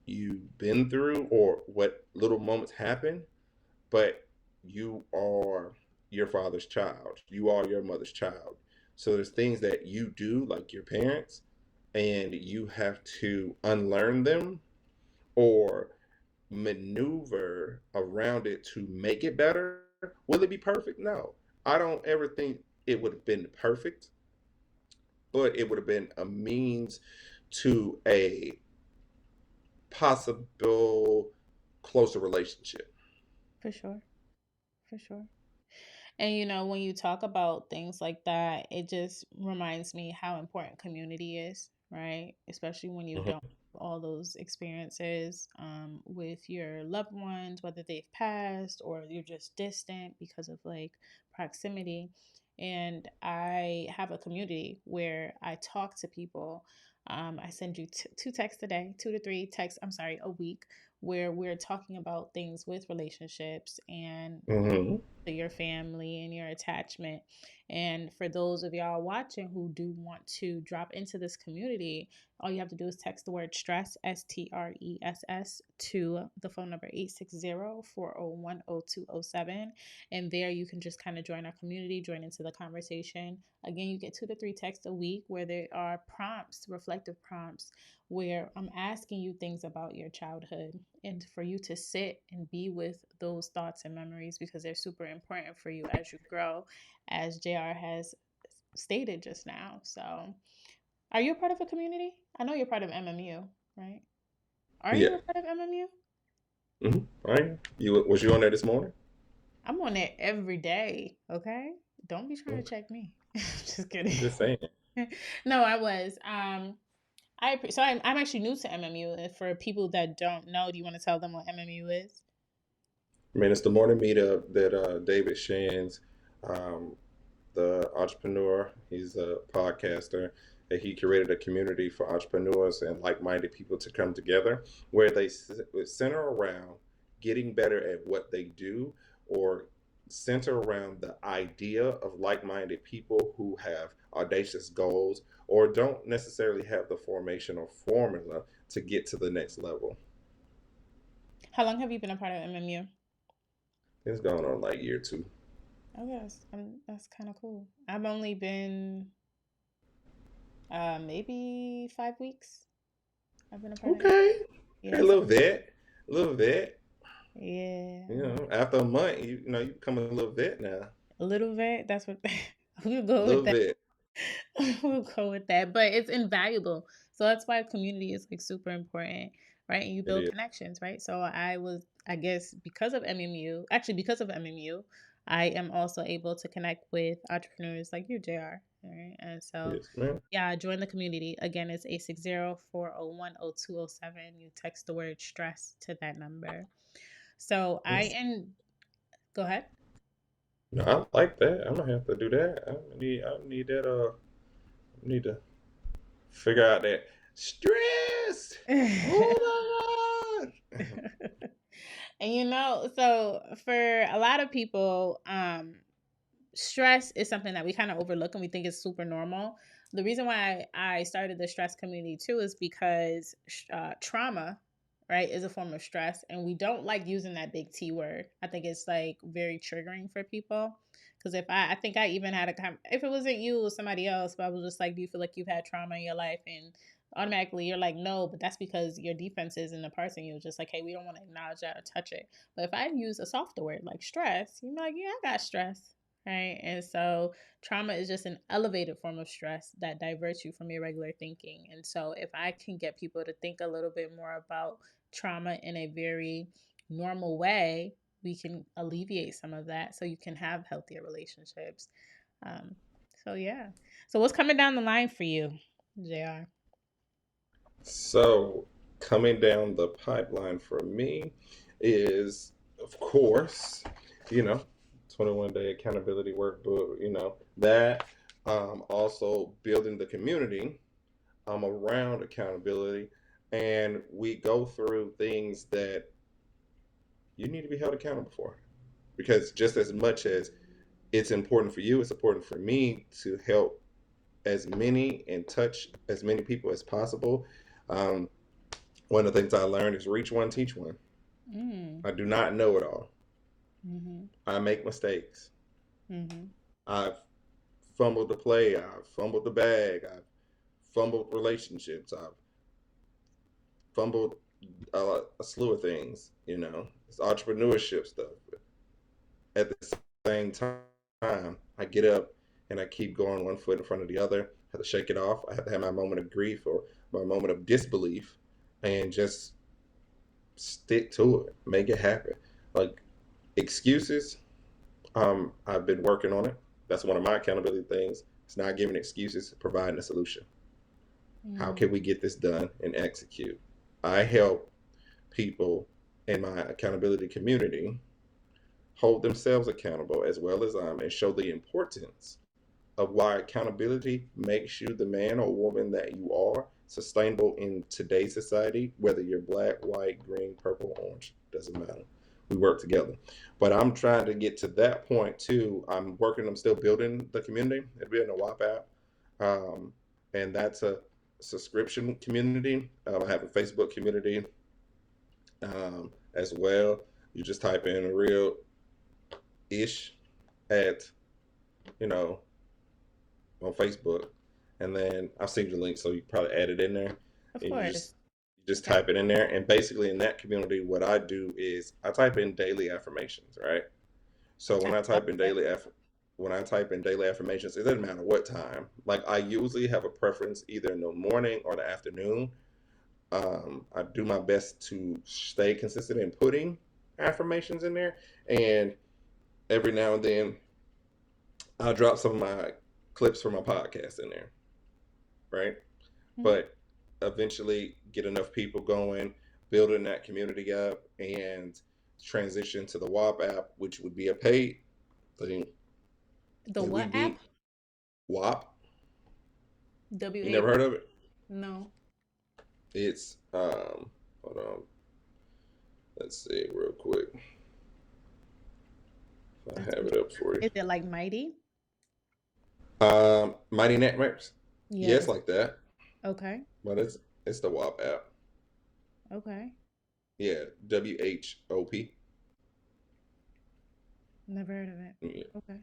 Speaker 1: you've been through or what little moments happen, but you are your father's child. You are your mother's child. So there's things that you do, like your parents, and you have to unlearn them or maneuver around it to make it better. Will it be perfect? No. I don't ever think it would have been perfect, but it would have been a means to a possible closer relationship.
Speaker 2: for sure. For sure. And when you talk about things like that, it just reminds me how important community is, right? Especially when you don't
Speaker 1: Hmm.
Speaker 2: have all those experiences with your loved ones, whether they've passed or you're just distant because of like proximity. And I have a community where I talk to people. I send you two texts a day, 2 to 3 texts, I'm sorry, a week, where we're talking about things with relationships and
Speaker 1: Hmm.
Speaker 2: to your family and your attachment. And for those of y'all watching who do want to drop into this community, all you have to do is text the word stress, STRESS, to the phone number 860-401-0207. And there you can just kind of join our community, join into the conversation. Again, you get 2 to 3 texts a week where there are prompts, reflective prompts, where I'm asking you things about your childhood and for you to sit and be with those thoughts and memories because they're super important for you as you grow, as JR has stated just now. So, are you a part of a community? I know you're part of MMU, right? Are
Speaker 1: Yeah.
Speaker 2: you a part of MMU?
Speaker 1: Hmm. Right. You on there this morning?
Speaker 2: I'm on it every day, okay? Don't be trying to
Speaker 1: Okay.
Speaker 2: check me. Just kidding.
Speaker 1: I'm just saying.
Speaker 2: No, I was. I'm actually new to MMU. And for people that don't know, do you want to tell them what MMU is?
Speaker 1: I mean, it's the morning meetup that David Shands, um, the entrepreneur, he's a podcaster, that he created a community for entrepreneurs and like-minded people to come together where they center around getting better at what they do or center around the idea of like-minded people who have audacious goals or don't necessarily have the formation or formula to get to the next level.
Speaker 2: How long have you been a part of MMU?
Speaker 1: It's going on like year two.
Speaker 2: Oh, that's kind of cool. I've only been maybe 5 weeks. I've been a part of it.
Speaker 1: Okay. Okay,
Speaker 2: Yeah,
Speaker 1: a
Speaker 2: so
Speaker 1: little vet. A little vet.
Speaker 2: yeah,
Speaker 1: You know, after a month, you become a little vet now.
Speaker 2: a little bit. That's what we'll
Speaker 1: A
Speaker 2: go with
Speaker 1: little
Speaker 2: that.
Speaker 1: vet.
Speaker 2: We'll go with that. But it's invaluable. So that's why community is like super important, right? And you
Speaker 1: It
Speaker 2: build
Speaker 1: is.
Speaker 2: connections, right? So I guess, because of MMU, actually because of MMU, I am also able to connect with entrepreneurs like you, JR. All right. And so,
Speaker 1: Yes, man.
Speaker 2: yeah, join the community. Again, it's 860-401-0207. You text the word stress to that number. So
Speaker 1: Yes.
Speaker 2: go ahead.
Speaker 1: No, I like that. I'm gonna have to do that. I need that. I need to figure out that stress. Oh my god.
Speaker 2: And so for a lot of people, stress is something that we kind of overlook and we think is super normal. The reason why I started the stress community too is because trauma, right, is a form of stress, and we don't like using that big T word. I think it's like very triggering for people. Because I think I even had if it wasn't you, it was somebody else, but I was just like, do you feel like you've had trauma in your life? And automatically you're like, no, but that's because your defenses in the person you was just like, hey, we don't want to acknowledge that or touch it. But if I use a softer word like stress, you're like, yeah, I got stress, right? And so trauma is just an elevated form of stress that diverts you from your regular thinking. And so if I can get people to think a little bit more about trauma in a very normal way, we can alleviate some of that so you can have healthier relationships. Um, so yeah. So what's coming down the line for you, JR?
Speaker 1: So coming down the pipeline for me is, of course, you know, 21-day accountability workbook, that. Also building the community around accountability. And we go through things that you need to be held accountable for. Because just as much as it's important for you, it's important for me to help as many and touch as many people as possible. Um, One of the things I learned is reach one, teach one.
Speaker 2: Mm.
Speaker 1: I do not know it all.
Speaker 2: Mm-hmm.
Speaker 1: I make mistakes.
Speaker 2: Mm-hmm.
Speaker 1: I've fumbled the play. I've fumbled the bag. I've fumbled relationships. I've fumbled a slew of things. It's entrepreneurship stuff. At the same time, I get up and I keep going one foot in front of the other. I have to shake it off. I have to have my moment of grief or my moment of disbelief, and just stick to it. Make it happen. Like excuses, I've been working on it. That's one of my accountability things. It's not giving excuses, providing a solution. How
Speaker 2: Mm.
Speaker 1: can we get this done and execute? I help people in my accountability community hold themselves accountable as well as and show the importance of why accountability makes you the man or woman that you are, sustainable in today's society, whether you're black, white, green, purple, orange, doesn't matter. We work together. But I'm trying to get to that point too. I'm still building the community. It'll be in the WAP app. And that's a subscription community. I have a Facebook community as well. You just type in real ish at, you know, on Facebook, and then I'll send you the link so you can probably add it in there,
Speaker 2: Of
Speaker 1: and
Speaker 2: course.
Speaker 1: you just
Speaker 2: Okay.
Speaker 1: type it in there. And basically, in that community, what I do is I type in daily affirmations, right? So
Speaker 2: I love that.
Speaker 1: when I type in daily affirmations, it doesn't matter what time. Like I usually have a preference either in the morning or the afternoon. I do my best to stay consistent in putting affirmations in there, and every now and then I'll drop some of my clips from my podcast in there, right?
Speaker 2: Mm.
Speaker 1: But eventually get enough people going, building that community up, and transition to the WAP app, which would be a paid thing.
Speaker 2: The
Speaker 1: And we
Speaker 2: what app?
Speaker 1: meet WAP. You
Speaker 2: WA?
Speaker 1: never heard of it?
Speaker 2: No.
Speaker 1: It's hold on, let's see real quick if I
Speaker 2: That's
Speaker 1: have it up
Speaker 2: interesting.
Speaker 1: for you.
Speaker 2: Is it like Mighty?
Speaker 1: Mighty Networks. Yeah, it's
Speaker 2: Yes.
Speaker 1: like that,
Speaker 2: Okay.
Speaker 1: but it's the WAP app.
Speaker 2: Okay.
Speaker 1: Yeah, WHOP.
Speaker 2: Never heard of it.
Speaker 1: Yeah.
Speaker 2: Okay.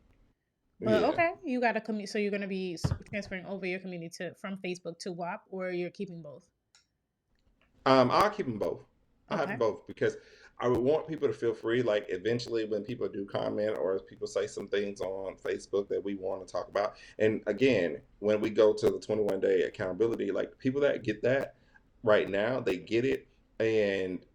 Speaker 2: But
Speaker 1: Yeah.
Speaker 2: okay, you got a community. So you're going to be transferring over your community to from Facebook to WAP, or you're keeping both?
Speaker 1: I'll keep them both. I have them
Speaker 2: Okay.
Speaker 1: both because I would want people to feel free. Like eventually, when people do comment or if people say some things on Facebook that we want to talk about, and again, when we go to the 21-day accountability, like people that get that right now, they get it. And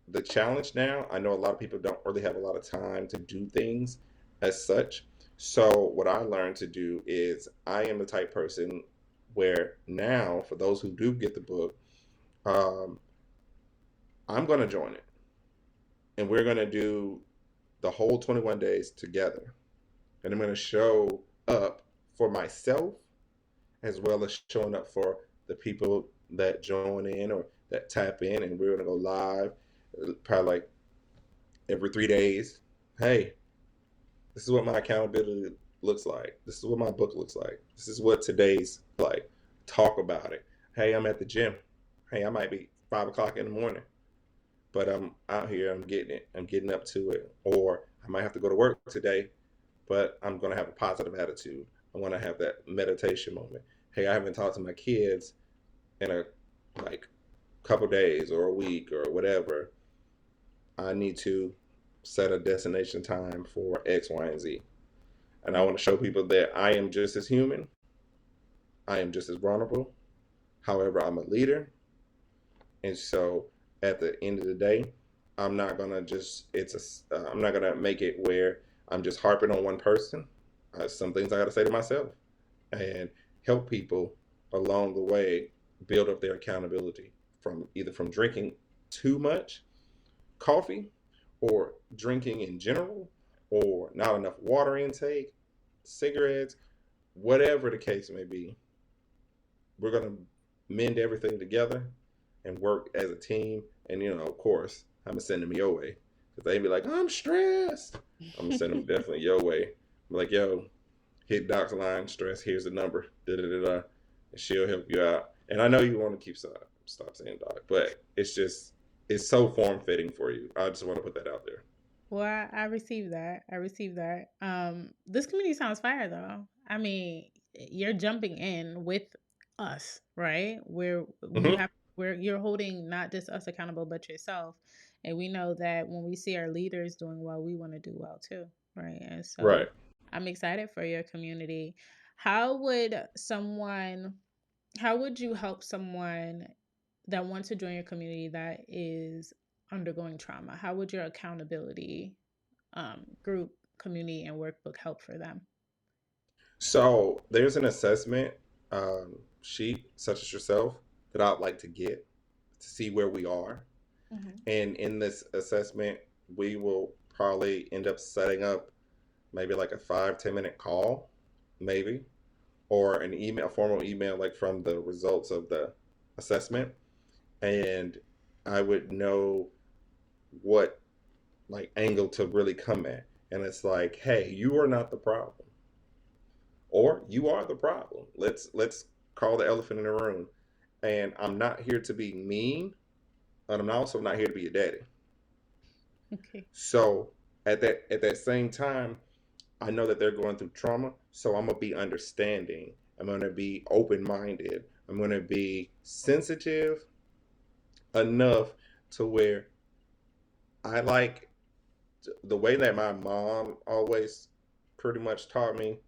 Speaker 1: the challenge now, I know a lot of people don't really have a lot of time to do things as such. So what I learned to do is I am the type person where now, for those who do get the book, um, I'm going to join it, and we're going to do the whole 21 days together. And I'm going to show up for myself as well as showing up for the people that join in or that tap in. And we're going to go live probably like every 3 days. Hey, this is what my accountability looks like. This is what my book looks like. This is what today's like. Talk about it. Hey, I'm at the gym. Hey, I might be 5 o'clock in the morning, but I'm out here, I'm getting it, I'm getting up to it. Or I might have to go to work today, but I'm going to have a positive attitude. I want to have that meditation moment. Hey, I haven't talked to my kids in a like couple days or a week or whatever. I need to set a destination time for X, Y, and Z. And I want to show people that I am just as human. I am just as vulnerable. However, I'm a leader. And so at the end of the day, I'm not gonna just I'm not gonna make it where I'm just harping on one person. Some things I got to say to myself and help people along the way build up their accountability from either from drinking too much coffee or drinking in general or not enough water intake, cigarettes, whatever the case may be, we're going to mend everything together and work as a team. And, of course, I'm going to send them your way. Because they be like, I'm stressed. I'm going to send them definitely your way. I'm like, yo, hit Doc's line, stress, here's the number. Da da da da. And she'll help you out. And I know you want to stop saying Doc, but it's so form fitting for you. I just want to put that out there.
Speaker 2: Well, I received that. I received that. This community sounds fire though. I mean, you're jumping in with us, right? Where you
Speaker 1: Mm-hmm.
Speaker 2: have where you're holding not just us accountable, but yourself. And we know that when we see our leaders doing well, we want to do well too, right? And so
Speaker 1: Right.
Speaker 2: I'm excited for your community. How would someone how would you help someone that wants to join your community that is undergoing trauma? How would your accountability group, community, and workbook help for them?
Speaker 1: So there's an assessment sheet, such as yourself, that I'd like to get to see where we are.
Speaker 2: Hmm.
Speaker 1: And in this assessment, we will probably end up setting up maybe like a 5-10 minute call, maybe, or an email, a formal email, like from the results of the assessment. And I would know what like angle to really come at. And it's like, hey, you are not the problem, or you are the problem. Let's call the elephant in the room. And I'm not here to be mean, and I'm also not here to be a daddy.
Speaker 2: Okay.
Speaker 1: So at that same time, I know that they're going through trauma, so I'm gonna be understanding. I'm gonna be open minded. I'm gonna be sensitive enough to where I like the way that my mom always pretty much taught me.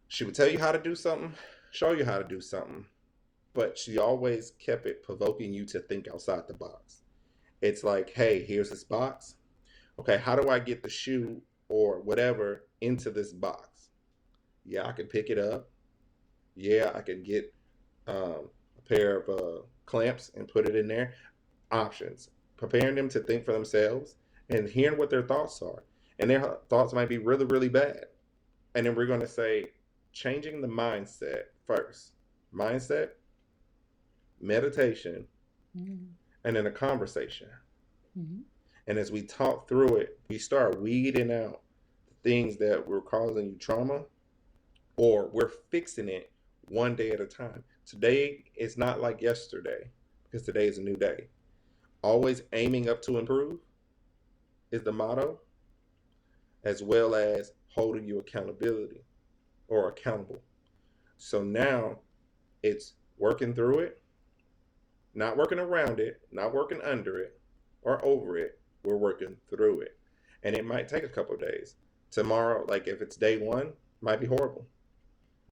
Speaker 1: She would tell you how to do something, show you how to do something, but she always kept it provoking you to think outside the box. It's like, hey, here's this box. Okay, how do I get the shoe or whatever into this box? Yeah, I can pick it up. Yeah, I can get a pair of clamps and put it in there. Options. Preparing them to think for themselves and hearing what their thoughts are. And their thoughts might be really, really bad. And then we're going to say, changing the mindset first. Mindset, meditation,
Speaker 2: Hmm.
Speaker 1: and then a conversation.
Speaker 2: Hmm.
Speaker 1: And as we talk through it, we start weeding out the things that were causing you trauma, or we're fixing it one day at a time. Today is not like yesterday because today is a new day. Always aiming up to improve is the motto, as well as holding you accountability or accountable. So now it's working through it, not working around it, not working under it or over it. We're working through it. And it might take a couple of days. Tomorrow, like if it's day one, might be horrible.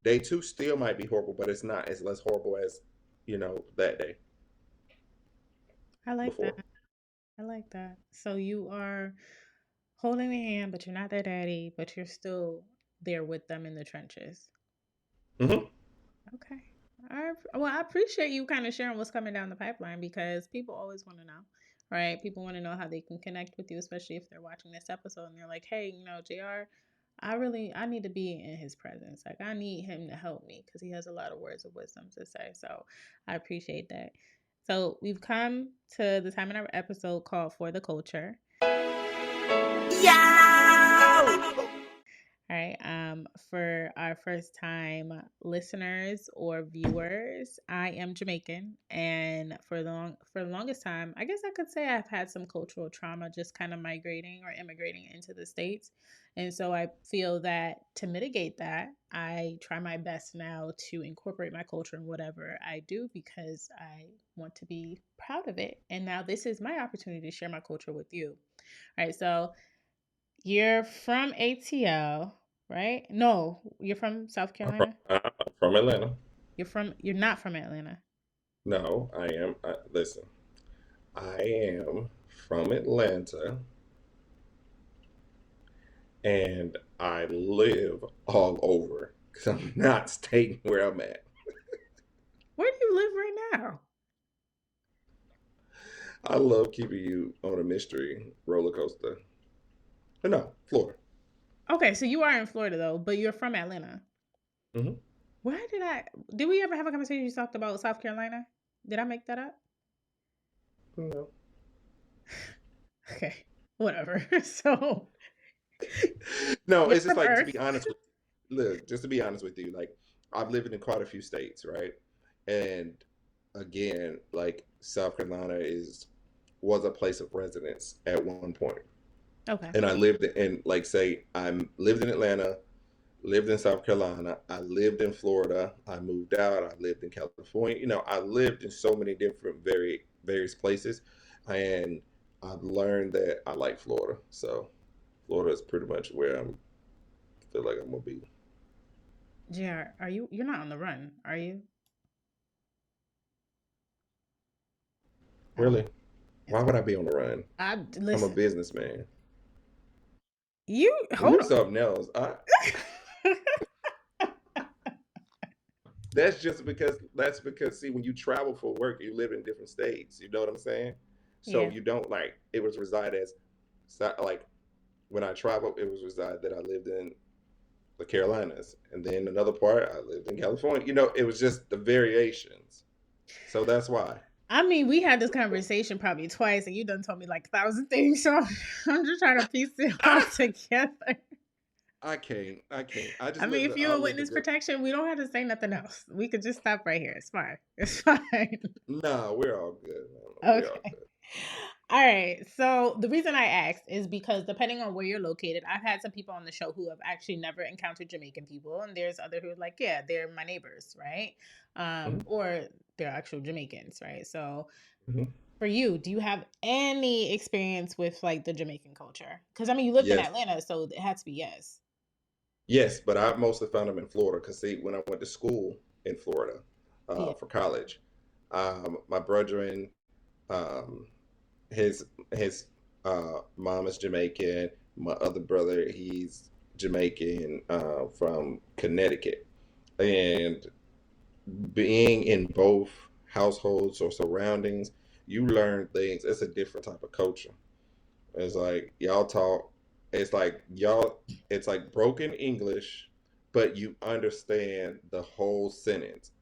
Speaker 1: Day two still might be horrible, but it's not as less horrible as, that day
Speaker 2: I like that.
Speaker 1: before.
Speaker 2: I like that. So you are holding the hand, but you're not their daddy, but you're still there with them in the trenches.
Speaker 1: Mm-hmm.
Speaker 2: Okay. Well, I appreciate you kind of sharing what's coming down the pipeline because people always want to know, right? People want to know how they can connect with you, especially if they're watching this episode and they're like, "Hey, JR, I need to be in his presence. Like, I need him to help me because he has a lot of words of wisdom to say." So, I appreciate that. So, we've come to the time in our episode called For the Culture.
Speaker 3: Yo!
Speaker 2: All right. For our first time listeners or viewers, I am Jamaican, and for the longest time, I guess I could say I've had some cultural trauma, just kind of migrating or immigrating into the states, and so I feel that to mitigate that, I try my best now to incorporate my culture in whatever I do because I want to be proud of it. And now this is my opportunity to share my culture with you. All right. So you're from ATL, right? No, you're from South Carolina.
Speaker 1: I'm from Atlanta.
Speaker 2: You're not from Atlanta.
Speaker 1: No, I am. Listen, I am from Atlanta, and I live all over because I'm not staying where I'm at.
Speaker 2: Where do you live right now?
Speaker 1: I love keeping you on a mystery roller coaster. No, Florida.
Speaker 2: Okay, so you are in Florida though, but you're from Atlanta.
Speaker 1: Hmm.
Speaker 2: Why did we ever have a conversation you talked about South Carolina? Did I make that up?
Speaker 1: No.
Speaker 2: Okay, whatever. So
Speaker 1: No,
Speaker 2: you're
Speaker 1: it's just
Speaker 2: from
Speaker 1: like to
Speaker 2: Earth.
Speaker 1: be honest with look, just to be honest with you, like I've lived in quite a few states, right? And again, like South Carolina is was a place of residence at one point.
Speaker 2: Okay.
Speaker 1: And I lived in like say I lived in Atlanta, lived in South Carolina, I lived in Florida, I moved out, I lived in California. I lived in so many different various places, and I've learned that I like Florida. So Florida is pretty much where I'm feel like I'm gonna be.
Speaker 2: JR, you're not on the run, are you? I don't
Speaker 1: Really? Why
Speaker 2: answer.
Speaker 1: would I be on the run?
Speaker 2: I
Speaker 1: I'm a
Speaker 2: listen.
Speaker 1: businessman.
Speaker 2: You hold
Speaker 1: You something else. That's because see when you travel for work, you live in different states. You know what I'm saying? So
Speaker 2: Yeah.
Speaker 1: you don't like it was reside as like when I traveled, it was reside that I lived in the Carolinas, and then another part I lived in California. It was just the variations. So that's why.
Speaker 2: I mean, we had this conversation probably twice, and you done told me like 1,000 things. So I'm just trying to piece it all together.
Speaker 1: I can't. I can't.
Speaker 2: I mean, if
Speaker 1: I
Speaker 2: you're a
Speaker 1: lived a
Speaker 2: witness
Speaker 1: good.
Speaker 2: protection, we don't have to say nothing else. We could just stop right here. It's fine. It's fine.
Speaker 1: Nah, we're all good, man. We're all
Speaker 2: Okay.
Speaker 1: good.
Speaker 2: All right. So the reason I asked is because depending on where you're located, I've had some people on the show who have actually never encountered Jamaican people, and there's other who are like, yeah, they're my neighbors, right?
Speaker 1: Hmm.
Speaker 2: Or they're actual Jamaicans, right? So
Speaker 1: Hmm.
Speaker 2: for you, do you have any experience with like the Jamaican culture? Because I mean, you lived in
Speaker 1: Yes.
Speaker 2: Atlanta, so it had to be yes.
Speaker 1: Yes, but I mostly found them in Florida because see, when I went to school in Florida
Speaker 2: Yeah.
Speaker 1: for college, my brethren, um, his mom is Jamaican. My other brother, he's Jamaican from Connecticut, and being in both households or surroundings, you learn things. It's a different type of culture. It's like y'all talk. It's like y'all. It's like broken English, but you understand the whole sentence.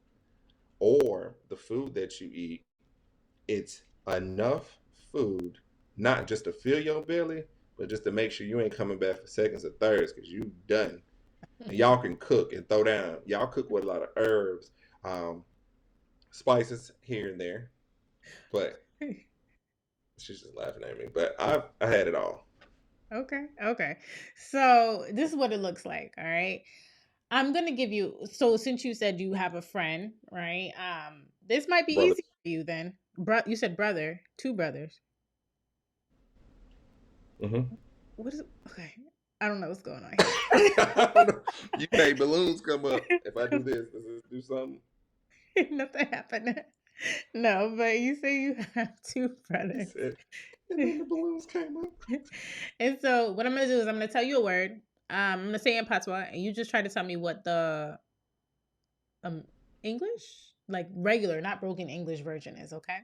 Speaker 1: Or the food that you eat, it's enough food, not just to fill your belly, but just to make sure you ain't coming back for seconds or thirds because you done. And y'all can cook and throw down. Y'all cook with a lot of herbs, um, spices here and there. But she's just laughing at me. But I had it all.
Speaker 2: Okay. Okay. So this is what it looks like. All right. I'm gonna give you. So since you said you have a friend, right? This might be
Speaker 1: Brother.
Speaker 2: easy for you then. You said brother, two brothers.
Speaker 1: Hmm.
Speaker 2: What is? Okay. I don't know what's going on
Speaker 1: I don't know. You made balloons come up. If I do this, does this do something?
Speaker 2: here. Nothing happened. No, but you say you have two
Speaker 1: He
Speaker 2: brothers.
Speaker 1: said, and then the balloons came up.
Speaker 2: And so what I'm gonna do is I'm gonna tell you a word. I'm gonna say it in patois, and you just try to tell me what the um English, like regular, not broken English version is. Okay.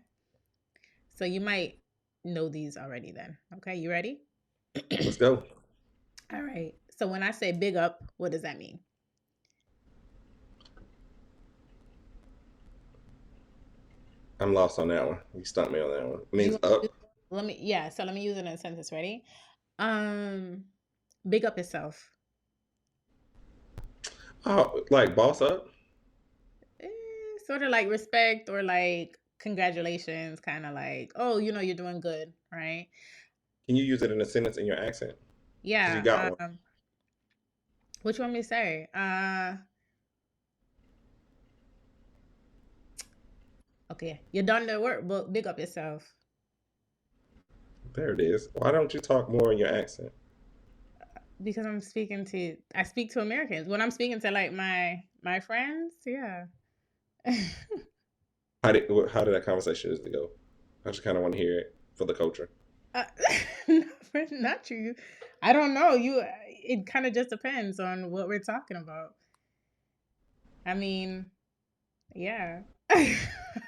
Speaker 2: So you might know these already. Then, okay, you ready?
Speaker 1: Let's go.
Speaker 2: All right. So when I say big up, what does that mean?
Speaker 1: I'm lost on that one. You stumped me on that one. It
Speaker 2: Do you
Speaker 1: means
Speaker 2: want to use,
Speaker 1: up.
Speaker 2: let me yeah, so let me use it in a sentence. Ready? Um Big up yourself.
Speaker 1: Oh, like boss up.
Speaker 2: Eh, Sort of like respect or like congratulations, kind of like, oh, you're doing good, right?
Speaker 1: Can you use it in a sentence in your accent? Because you got
Speaker 2: Yeah.
Speaker 1: one.
Speaker 2: What you want me to say? Okay. You done the work, but big up yourself.
Speaker 1: There it is. Why don't you talk more in your accent?
Speaker 2: Because I speak to Americans. When I'm speaking to like my friends, yeah.
Speaker 1: How did that conversation usually go? I just kind of want to hear it for the culture.
Speaker 2: Uh, not you. I don't know. It kind of just depends on what we're talking about. I mean, yeah. I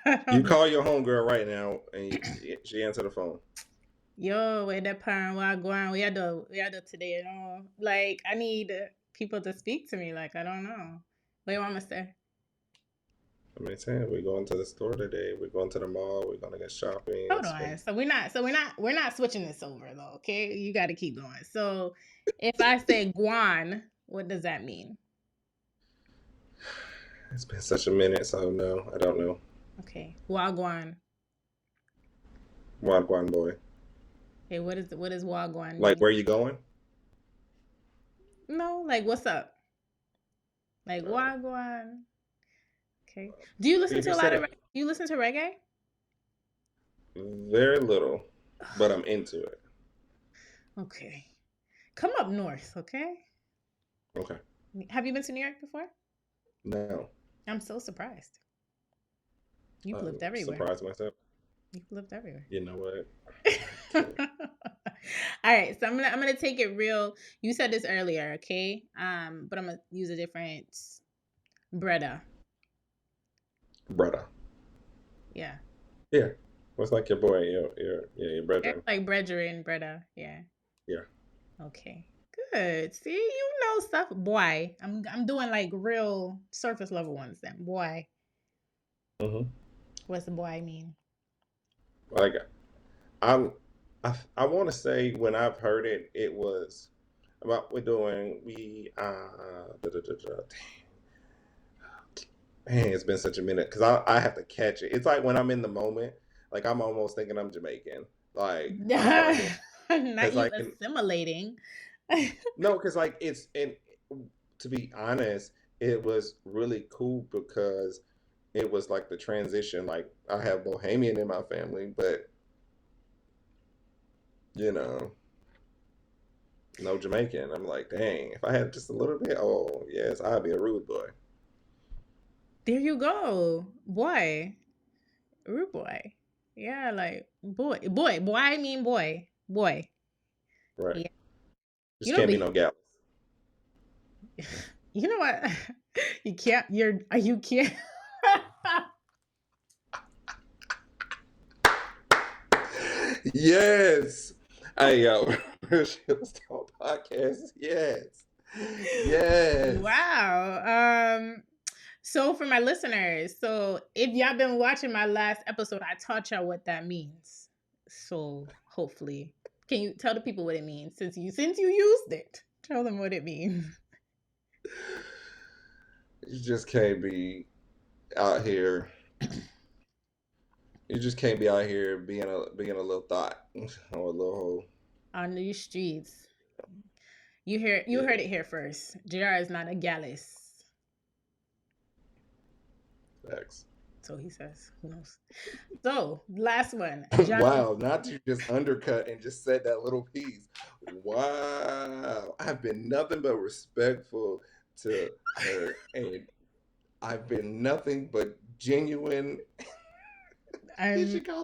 Speaker 1: You
Speaker 2: don't know.
Speaker 1: call your homegirl right now, and she answer the phone.
Speaker 2: Yo, where the parent wagwan, we are do today, you know. Like I need people to speak to me. Like I don't know. What you want me to say?
Speaker 1: I mean, saying we're going to the store today. We're going to the mall. We're gonna get shopping and
Speaker 2: Hold on.
Speaker 1: spend.
Speaker 2: So we're not switching this over though, okay? You gotta keep going. So if I say guan, what does that mean?
Speaker 1: It's been such a minute, so no, I don't know.
Speaker 2: Okay. Wagwan.
Speaker 1: Wagwan boy.
Speaker 2: Okay, what does wagwan
Speaker 1: Like,
Speaker 2: mean?
Speaker 1: where you going?
Speaker 2: No, like what's up? Like
Speaker 1: Uh,
Speaker 2: wagwan. Okay. Do you listen
Speaker 1: if
Speaker 2: to
Speaker 1: you
Speaker 2: a lot
Speaker 1: said
Speaker 2: of
Speaker 1: it
Speaker 2: do you listen to reggae?
Speaker 1: very little, but I'm into it.
Speaker 2: Okay. Come up north, okay?
Speaker 1: Okay.
Speaker 2: Have you been to New York before?
Speaker 1: Now,
Speaker 2: I'm so surprised. You've lived everywhere.
Speaker 1: surprise myself.
Speaker 2: You've lived everywhere.
Speaker 1: You know what?
Speaker 2: All
Speaker 1: True.
Speaker 2: right, so I'm gonna take it real. You said this earlier, okay? But I'm gonna use a different Breda.
Speaker 1: Brother.
Speaker 2: Yeah.
Speaker 1: Yeah. What's like your boy, your
Speaker 2: It's
Speaker 1: brethren?
Speaker 2: like brethren, Breda. Yeah.
Speaker 1: Yeah.
Speaker 2: Okay. Good. See, you know stuff. Boy. I'm doing like real surface level ones then. Boy.
Speaker 1: Mm-hmm.
Speaker 2: What's the boy mean?
Speaker 1: Like, I'm, I want to say when I've heard it, it was about man, it's been such a minute because I have to catch it. It's like when I'm in the moment, like I'm almost thinking I'm Jamaican. Like I start hearing
Speaker 2: Not
Speaker 1: because
Speaker 2: you
Speaker 1: like
Speaker 2: assimilating.
Speaker 1: no, because like it's and to be honest, it was really cool because it was like the transition. Like I have Bohemian in my family, but you know, no Jamaican. I'm like, dang, if I had just a little bit, oh yes, I'd be a rude boy.
Speaker 2: There you go. Boy. Rude boy. Yeah, like boy. I mean boy. Boy.
Speaker 1: Right.
Speaker 2: Yeah. You
Speaker 1: Just
Speaker 2: know,
Speaker 1: can't be
Speaker 2: but
Speaker 1: no gal.
Speaker 2: you know what? You can't.
Speaker 1: Yes. Hey yo, Shit's Talk podcast. Yes. Yes.
Speaker 2: Wow. So for my listeners, so if y'all been watching my last episode, I taught y'all what that means. So hopefully, can you tell the people what it means since you used it? Tell them what it means.
Speaker 1: You just can't be out here. You just can't be out here being a little thought or a little hole.
Speaker 2: On these streets. You
Speaker 1: Yeah.
Speaker 2: heard it here first. JR is not a gallus.
Speaker 1: Facts.
Speaker 2: So he says. Who knows? So last one. John.
Speaker 1: Wow, not to just undercut and just said that little piece. Wow. I've been nothing but respectful to her and I've been nothing but genuine. Did
Speaker 2: I'm
Speaker 1: she call?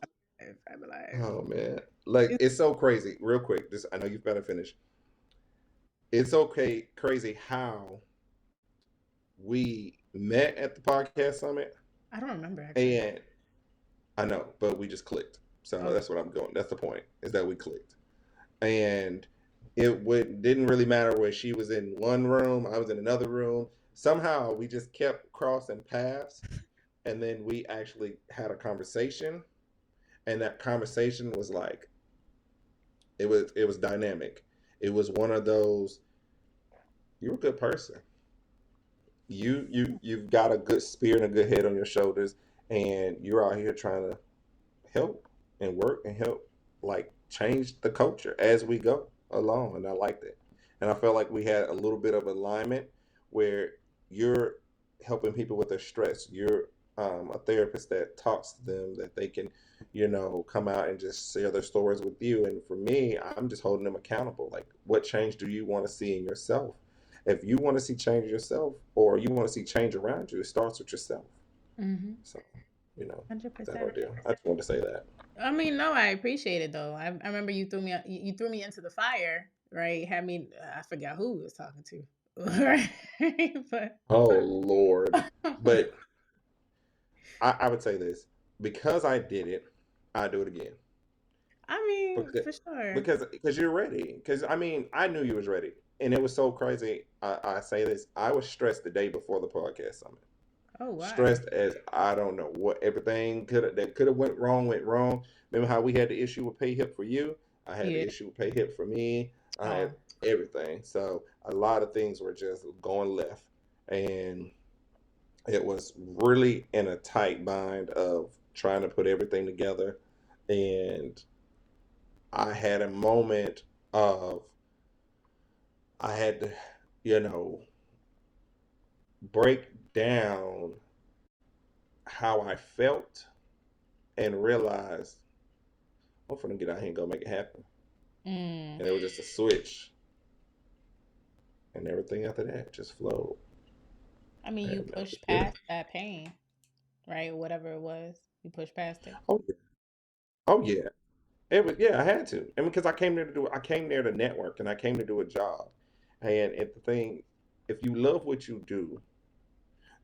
Speaker 2: I'm alive.
Speaker 1: Oh man. Like it's so crazy. Real quick, this I know you've got to finish. It's okay, crazy how we met at the podcast summit
Speaker 2: I don't remember actually.
Speaker 1: and I know, but we just clicked. So
Speaker 2: Okay.
Speaker 1: that's what I'm going. That's the point, is that we clicked. And didn't really matter where she was in one room, I was in another room. Somehow we just kept crossing paths and then we actually had a conversation and that conversation was like it was dynamic. It was one of those, you're a good person. You've got a good spirit and a good head on your shoulders and you're out here trying to help and work and help like change the culture as we go along, and I liked it. And I felt like we had a little bit of alignment where you're helping people with their stress. You're a therapist that talks to them that they can, come out and just share their stories with you. And for me, I'm just holding them accountable. Like, what change do you want to see in yourself? If you want to see change yourself or you want to see change around you, it starts with yourself.
Speaker 2: Mm-hmm.
Speaker 1: So, you know, that
Speaker 2: 100%.
Speaker 1: ordeal. I just wanted to say that.
Speaker 2: I mean, no, I appreciate it though. I remember you threw me into the fire, right? Had me I forgot who we was talking to. Right. but
Speaker 1: Oh Lord. But I would say this. Because I did it, I do it again.
Speaker 2: I mean, for sure.
Speaker 1: Because you're ready. Because I mean, I knew you was ready, and it was so crazy. I say this. I was stressed the day before the podcast summit.
Speaker 2: Oh, why?
Speaker 1: Stressed as I don't know what everything could have went wrong. Remember how we had the issue with pay hip for you? I had the
Speaker 2: Yeah.
Speaker 1: issue with pay hip for me. I had
Speaker 2: Oh.
Speaker 1: everything. So a lot of things were just going left, and it was really in a tight bind of trying to put everything together. And I had a moment of I had to, you know, break down how I felt and realize I'm finna get out here and go make it happen.
Speaker 2: Mm.
Speaker 1: And it was just a switch, and everything after that just flowed.
Speaker 2: I mean, you
Speaker 1: And that was
Speaker 2: pushed
Speaker 1: beautiful.
Speaker 2: past that pain, right? Whatever it was, you pushed past it.
Speaker 1: Oh yeah, oh yeah. It was yeah. I had to, and because I came there to network, and I came to do a job. And the thing, if you love what you do,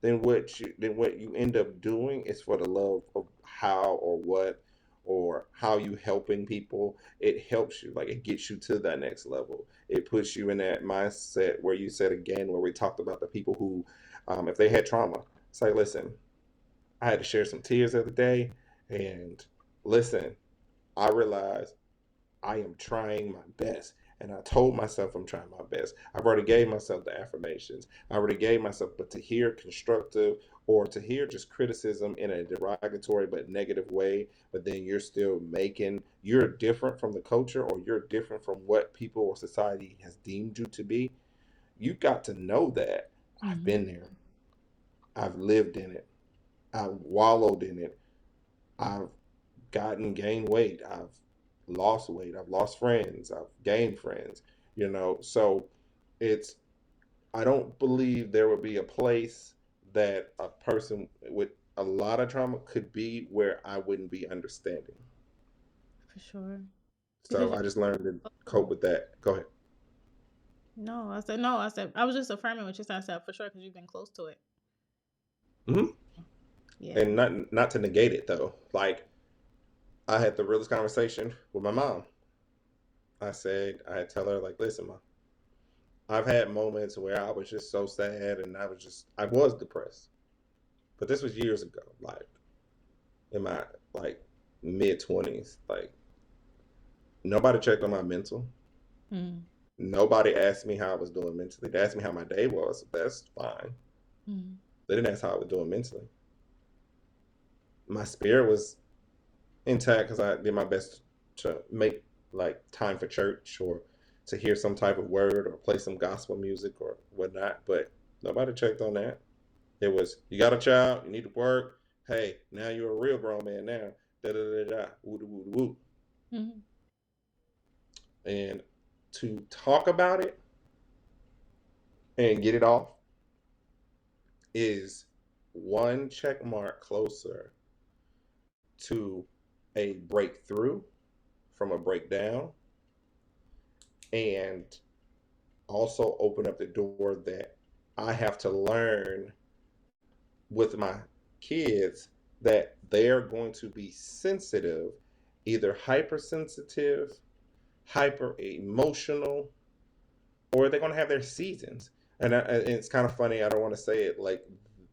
Speaker 1: then what you end up doing is for the love of how or what or how you helping people. It helps you, like it gets you to that next level. It puts you in that mindset where you said again, where we talked about the people who, if they had trauma, say, listen, I had to share some tears the other day, and listen, I realized I am trying my best. And I told myself I'm trying my best. I've already gave myself the affirmations. I already gave myself, but to hear constructive or to hear just criticism in a derogatory but negative way, but then you're different from the culture or you're different from what people or society has deemed you to be. You got to know that I've
Speaker 2: Mm-hmm.
Speaker 1: been there. I've lived in it. I've wallowed in it. I've gained weight. I've lost weight. I've lost friends. I've gained friends. So it's I don't believe there would be a place that a person with a lot of trauma could be where I wouldn't be understanding.
Speaker 2: For sure. Because
Speaker 1: So
Speaker 2: you're
Speaker 1: I just learned to cope
Speaker 2: close.
Speaker 1: with that. Go ahead.
Speaker 2: No, I said no. I said I was just affirming what you said. I said for sure because you've been close to it.
Speaker 1: Hmm.
Speaker 2: Yeah.
Speaker 1: And not to negate it though. Like I had the realest conversation with my mom. I had tell her like, listen, mom, I've had moments where I was just so sad and I was depressed. But this was years ago, like in my like mid 20s. Like nobody checked on my mental.
Speaker 2: Mm-hmm.
Speaker 1: Nobody asked me how I was doing mentally. They asked me how my day was. That's fine.
Speaker 2: Mm-hmm.
Speaker 1: They didn't ask how I was doing mentally. My spirit was intact because I did my best to make like time for church or to hear some type of word or play some gospel music or whatnot. But nobody checked on that. It was you got a child, you need to work. Hey, now you're a real grown man now. Da da da da. Woo woo woo.
Speaker 2: Mm-hmm.
Speaker 1: And to talk about it and get it off is one check mark closer to a breakthrough from a breakdown and also open up the door that I have to learn with my kids that they're going to be sensitive, either hypersensitive, hyper emotional, or they're going to have their seasons. And it's kind of funny. I don't want to say it like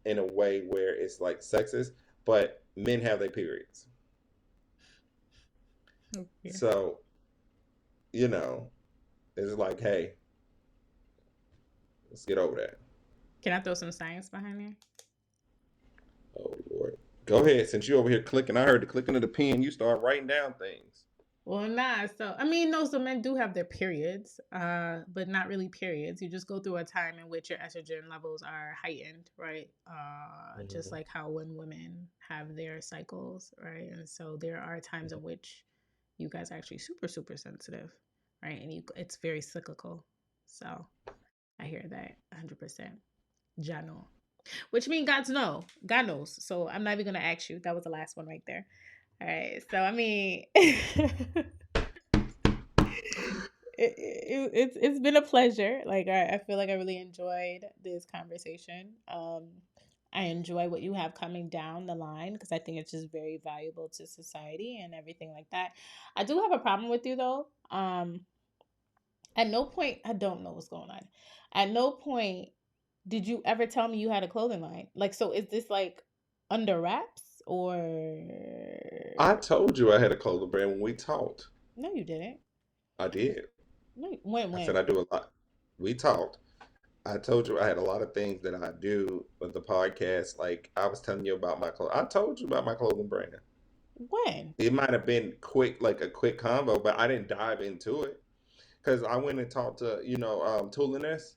Speaker 1: in a way where it's like sexist, but men have their periods.
Speaker 2: Yeah.
Speaker 1: So, you know, it's like, hey, let's get over that.
Speaker 2: Can I throw some science behind there?
Speaker 1: Oh, Lord. Go ahead. Since you over here clicking, I heard the clicking of the pen. You start writing down things.
Speaker 2: Well, nah. So I mean, no. So men do have their periods, but not really periods. You just go through a time in which your estrogen levels are heightened, right? Just
Speaker 1: Mhm.
Speaker 2: like how when women have their cycles, right? And so there are times in which you guys are actually super, super sensitive, right? And it's very cyclical. So I hear that 100%. Jano. Which means God's know. God knows. So I'm not even gonna ask you. That was the last one right there. All right. So I mean, it's been a pleasure. Like I feel like I really enjoyed this conversation. I enjoy what you have coming down the line because I think it's just very valuable to society and everything like that. I do have a problem with you though. At no point, I don't know what's going on. At no point did you ever tell me you had a clothing line. Like, so is this like under wraps or
Speaker 1: I told you I had a clothing brand when we talked.
Speaker 2: no? You didn't.
Speaker 1: I did.
Speaker 2: No, when
Speaker 1: I said
Speaker 2: when
Speaker 1: I do a lot. We talked. I told you I had a lot of things that I do with the podcast. Like I was telling you about my clothes. I told you about my clothing brand.
Speaker 2: when
Speaker 1: It might have been quick, like a quick combo, but I didn't dive into it because I went and talked to Tuliness.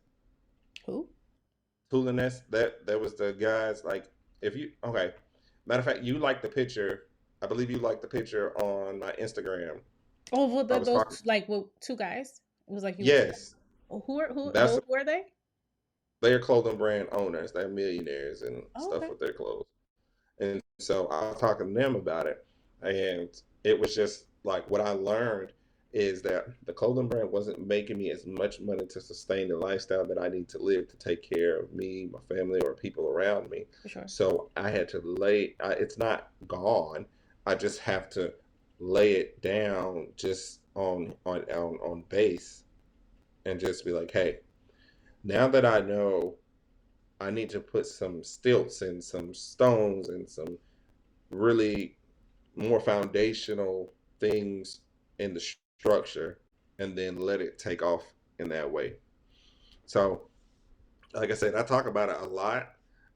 Speaker 2: who?
Speaker 1: Tuliness. That was the guys. Like if you okay. Matter of fact, you liked the picture. I believe you liked the picture on my Instagram.
Speaker 2: Oh, well,
Speaker 1: I was
Speaker 2: those
Speaker 1: talking.
Speaker 2: like well, two guys. It was like you were two guys.
Speaker 1: Yes,
Speaker 2: Oh, who
Speaker 1: that's
Speaker 2: those were they?
Speaker 1: they're clothing brand owners. They're millionaires and
Speaker 2: Oh,
Speaker 1: stuff
Speaker 2: okay,
Speaker 1: with their clothes. And so I was talking to them about it, and it was just like what I learned is that the clothing brand wasn't making me as much money to sustain the lifestyle that I need to live to take care of me, my family, or people around me.
Speaker 2: for sure.
Speaker 1: So I had to it's not gone. I just have to lay it down just on base and just be like, hey, now that I know I need to put some stilts and some stones and some really more foundational things in the structure and then let it take off in that way. So, like I said, I talk about it a lot,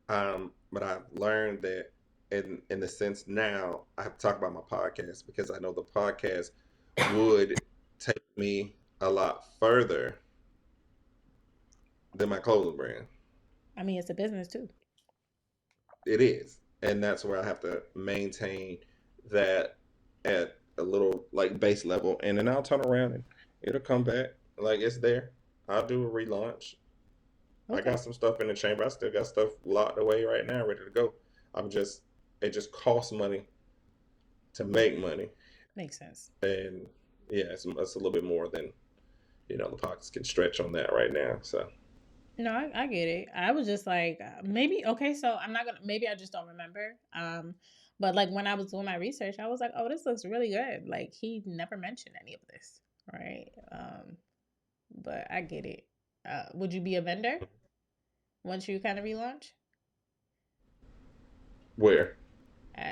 Speaker 1: but I've learned that in the sense now I have to talk about my podcast because I know the podcast would take me a lot further than my clothing brand.
Speaker 2: I mean, it's a business too.
Speaker 1: It is. And that's where I have to maintain that at a little like base level. And then I'll turn around and it'll come back. Like it's there. I'll do a relaunch. I
Speaker 2: Okay,
Speaker 1: got some stuff in the chamber. I still got stuff locked away right now, ready to go. I'm just it just costs money to make money.
Speaker 2: makes sense.
Speaker 1: And yeah, it's a little bit more than, the pockets can stretch on that right now. So
Speaker 2: No, I get it. I was just like, maybe okay. So I'm not gonna. Maybe I just don't remember. But like when I was doing my research, I was like, oh, this looks really good. Like he never mentioned any of this, right? But I get it. Would you be a vendor once you kind of relaunch?
Speaker 1: where?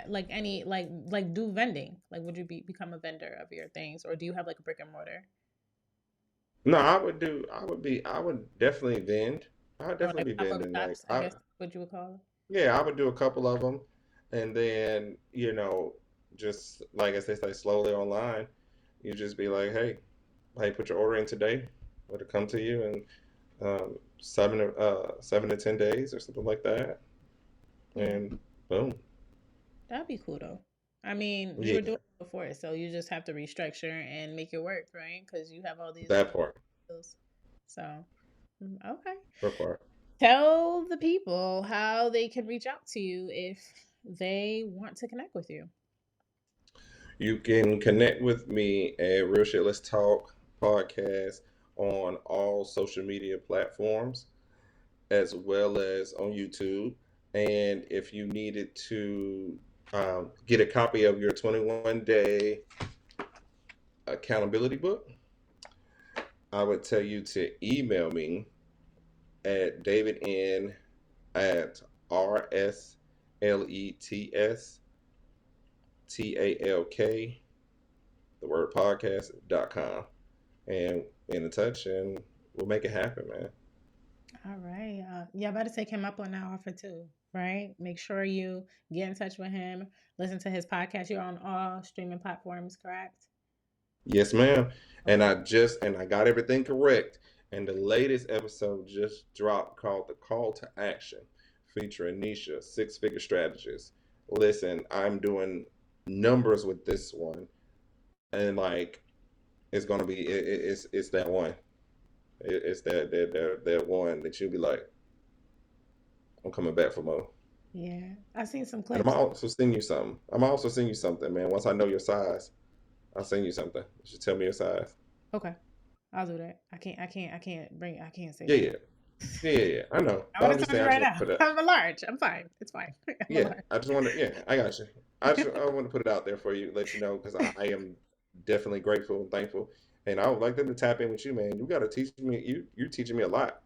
Speaker 2: Like any like do vending? Like would you become a vendor of your things, or do you have like a brick and mortar
Speaker 1: No, I would definitely vend. I would
Speaker 2: or like
Speaker 1: definitely be
Speaker 2: pop up
Speaker 1: vending. Like
Speaker 2: shops? I guess what you would call it.
Speaker 1: yeah, I would do a couple of them, and then just like I say, slowly online. You just be like, hey, put your order in today. It'll come to you in 7 to 10 days or something like that,
Speaker 2: Yeah,
Speaker 1: and boom.
Speaker 2: that'd be cool though. I mean, you were
Speaker 1: Yeah,
Speaker 2: doing it before, so you just have to restructure and make it work, right? Because you have all these
Speaker 1: that part,
Speaker 2: skills. So, okay.
Speaker 1: that part.
Speaker 2: Tell the people how they can reach out to you if they want to connect with you.
Speaker 1: You can connect with me at Real Shit Let's Talk podcast on all social media platforms, as well as on YouTube. And if you needed to get a copy of your 21-day accountability book, I would tell you to email me at davidn at rsletstalk, the word podcast.com. And in touch, and we'll make it happen, man.
Speaker 2: All right. Yeah, I better take him up on that offer too, right? Make sure you get in touch with him, listen to his podcast. You're on all streaming platforms, correct?
Speaker 1: Yes, ma'am. And
Speaker 2: Okay.
Speaker 1: I got everything correct. And the latest episode just dropped called The Call to Action, featuring Nisha, six figure strategist. Listen, I'm doing numbers with this one, and like it's gonna be it's that one. It's that one that you'll be like, I'm coming back for more.
Speaker 2: Yeah. I've seen some
Speaker 1: And
Speaker 2: clips.
Speaker 1: I'm also sending you something, man. Once I know your size, I'll send you something. You should tell me your size.
Speaker 2: Okay. I'll do that. I can't say
Speaker 1: Yeah,
Speaker 2: that.
Speaker 1: yeah. Yeah, yeah, yeah. I know.
Speaker 2: I
Speaker 1: But
Speaker 2: want
Speaker 1: I'm
Speaker 2: to
Speaker 1: just
Speaker 2: tell you
Speaker 1: saying, I just
Speaker 2: right
Speaker 1: want to
Speaker 2: now.
Speaker 1: put it.
Speaker 2: I'm a large. I'm fine. It's fine. I'm a
Speaker 1: Yeah,
Speaker 2: large.
Speaker 1: I just want to. Yeah, I got you. I want to put it out there for you, let you know, because I am definitely grateful and thankful, and I would like them to tap in with you, man. You got to teach me. You're teaching me a lot.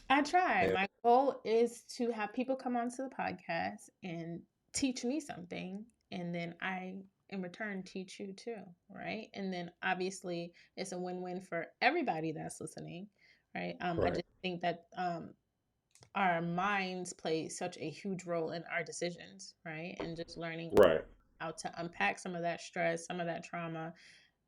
Speaker 2: I try.
Speaker 1: And
Speaker 2: My goal is to have people come onto the podcast and teach me something, and then I, in return, teach you too, right? And then obviously, it's a win-win for everybody that's listening, right? I
Speaker 1: right,
Speaker 2: just think that our minds play such a huge role in our decisions, right? And just learning
Speaker 1: right,
Speaker 2: how to unpack some of that stress, some of that trauma,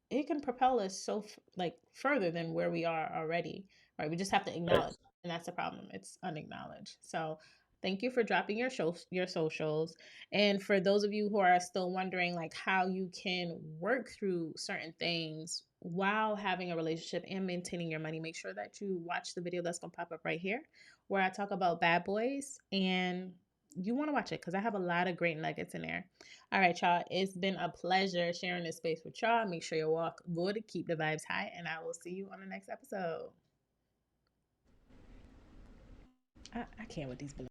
Speaker 2: it can propel us like further than where we are already, right? We just have to acknowledge,
Speaker 1: thanks.
Speaker 2: and that's the problem. It's unacknowledged. So thank you for dropping your socials. And for those of you who are still wondering like how you can work through certain things while having a relationship and maintaining your money, make sure that you watch the video that's going to pop up right here where I talk about bad boys, and you want to watch it because I have a lot of great nuggets in there. All right, y'all. It's been a pleasure sharing this space with y'all. Make sure you walk good, keep the vibes high, and I will see you on the next episode. I can't with these balloons.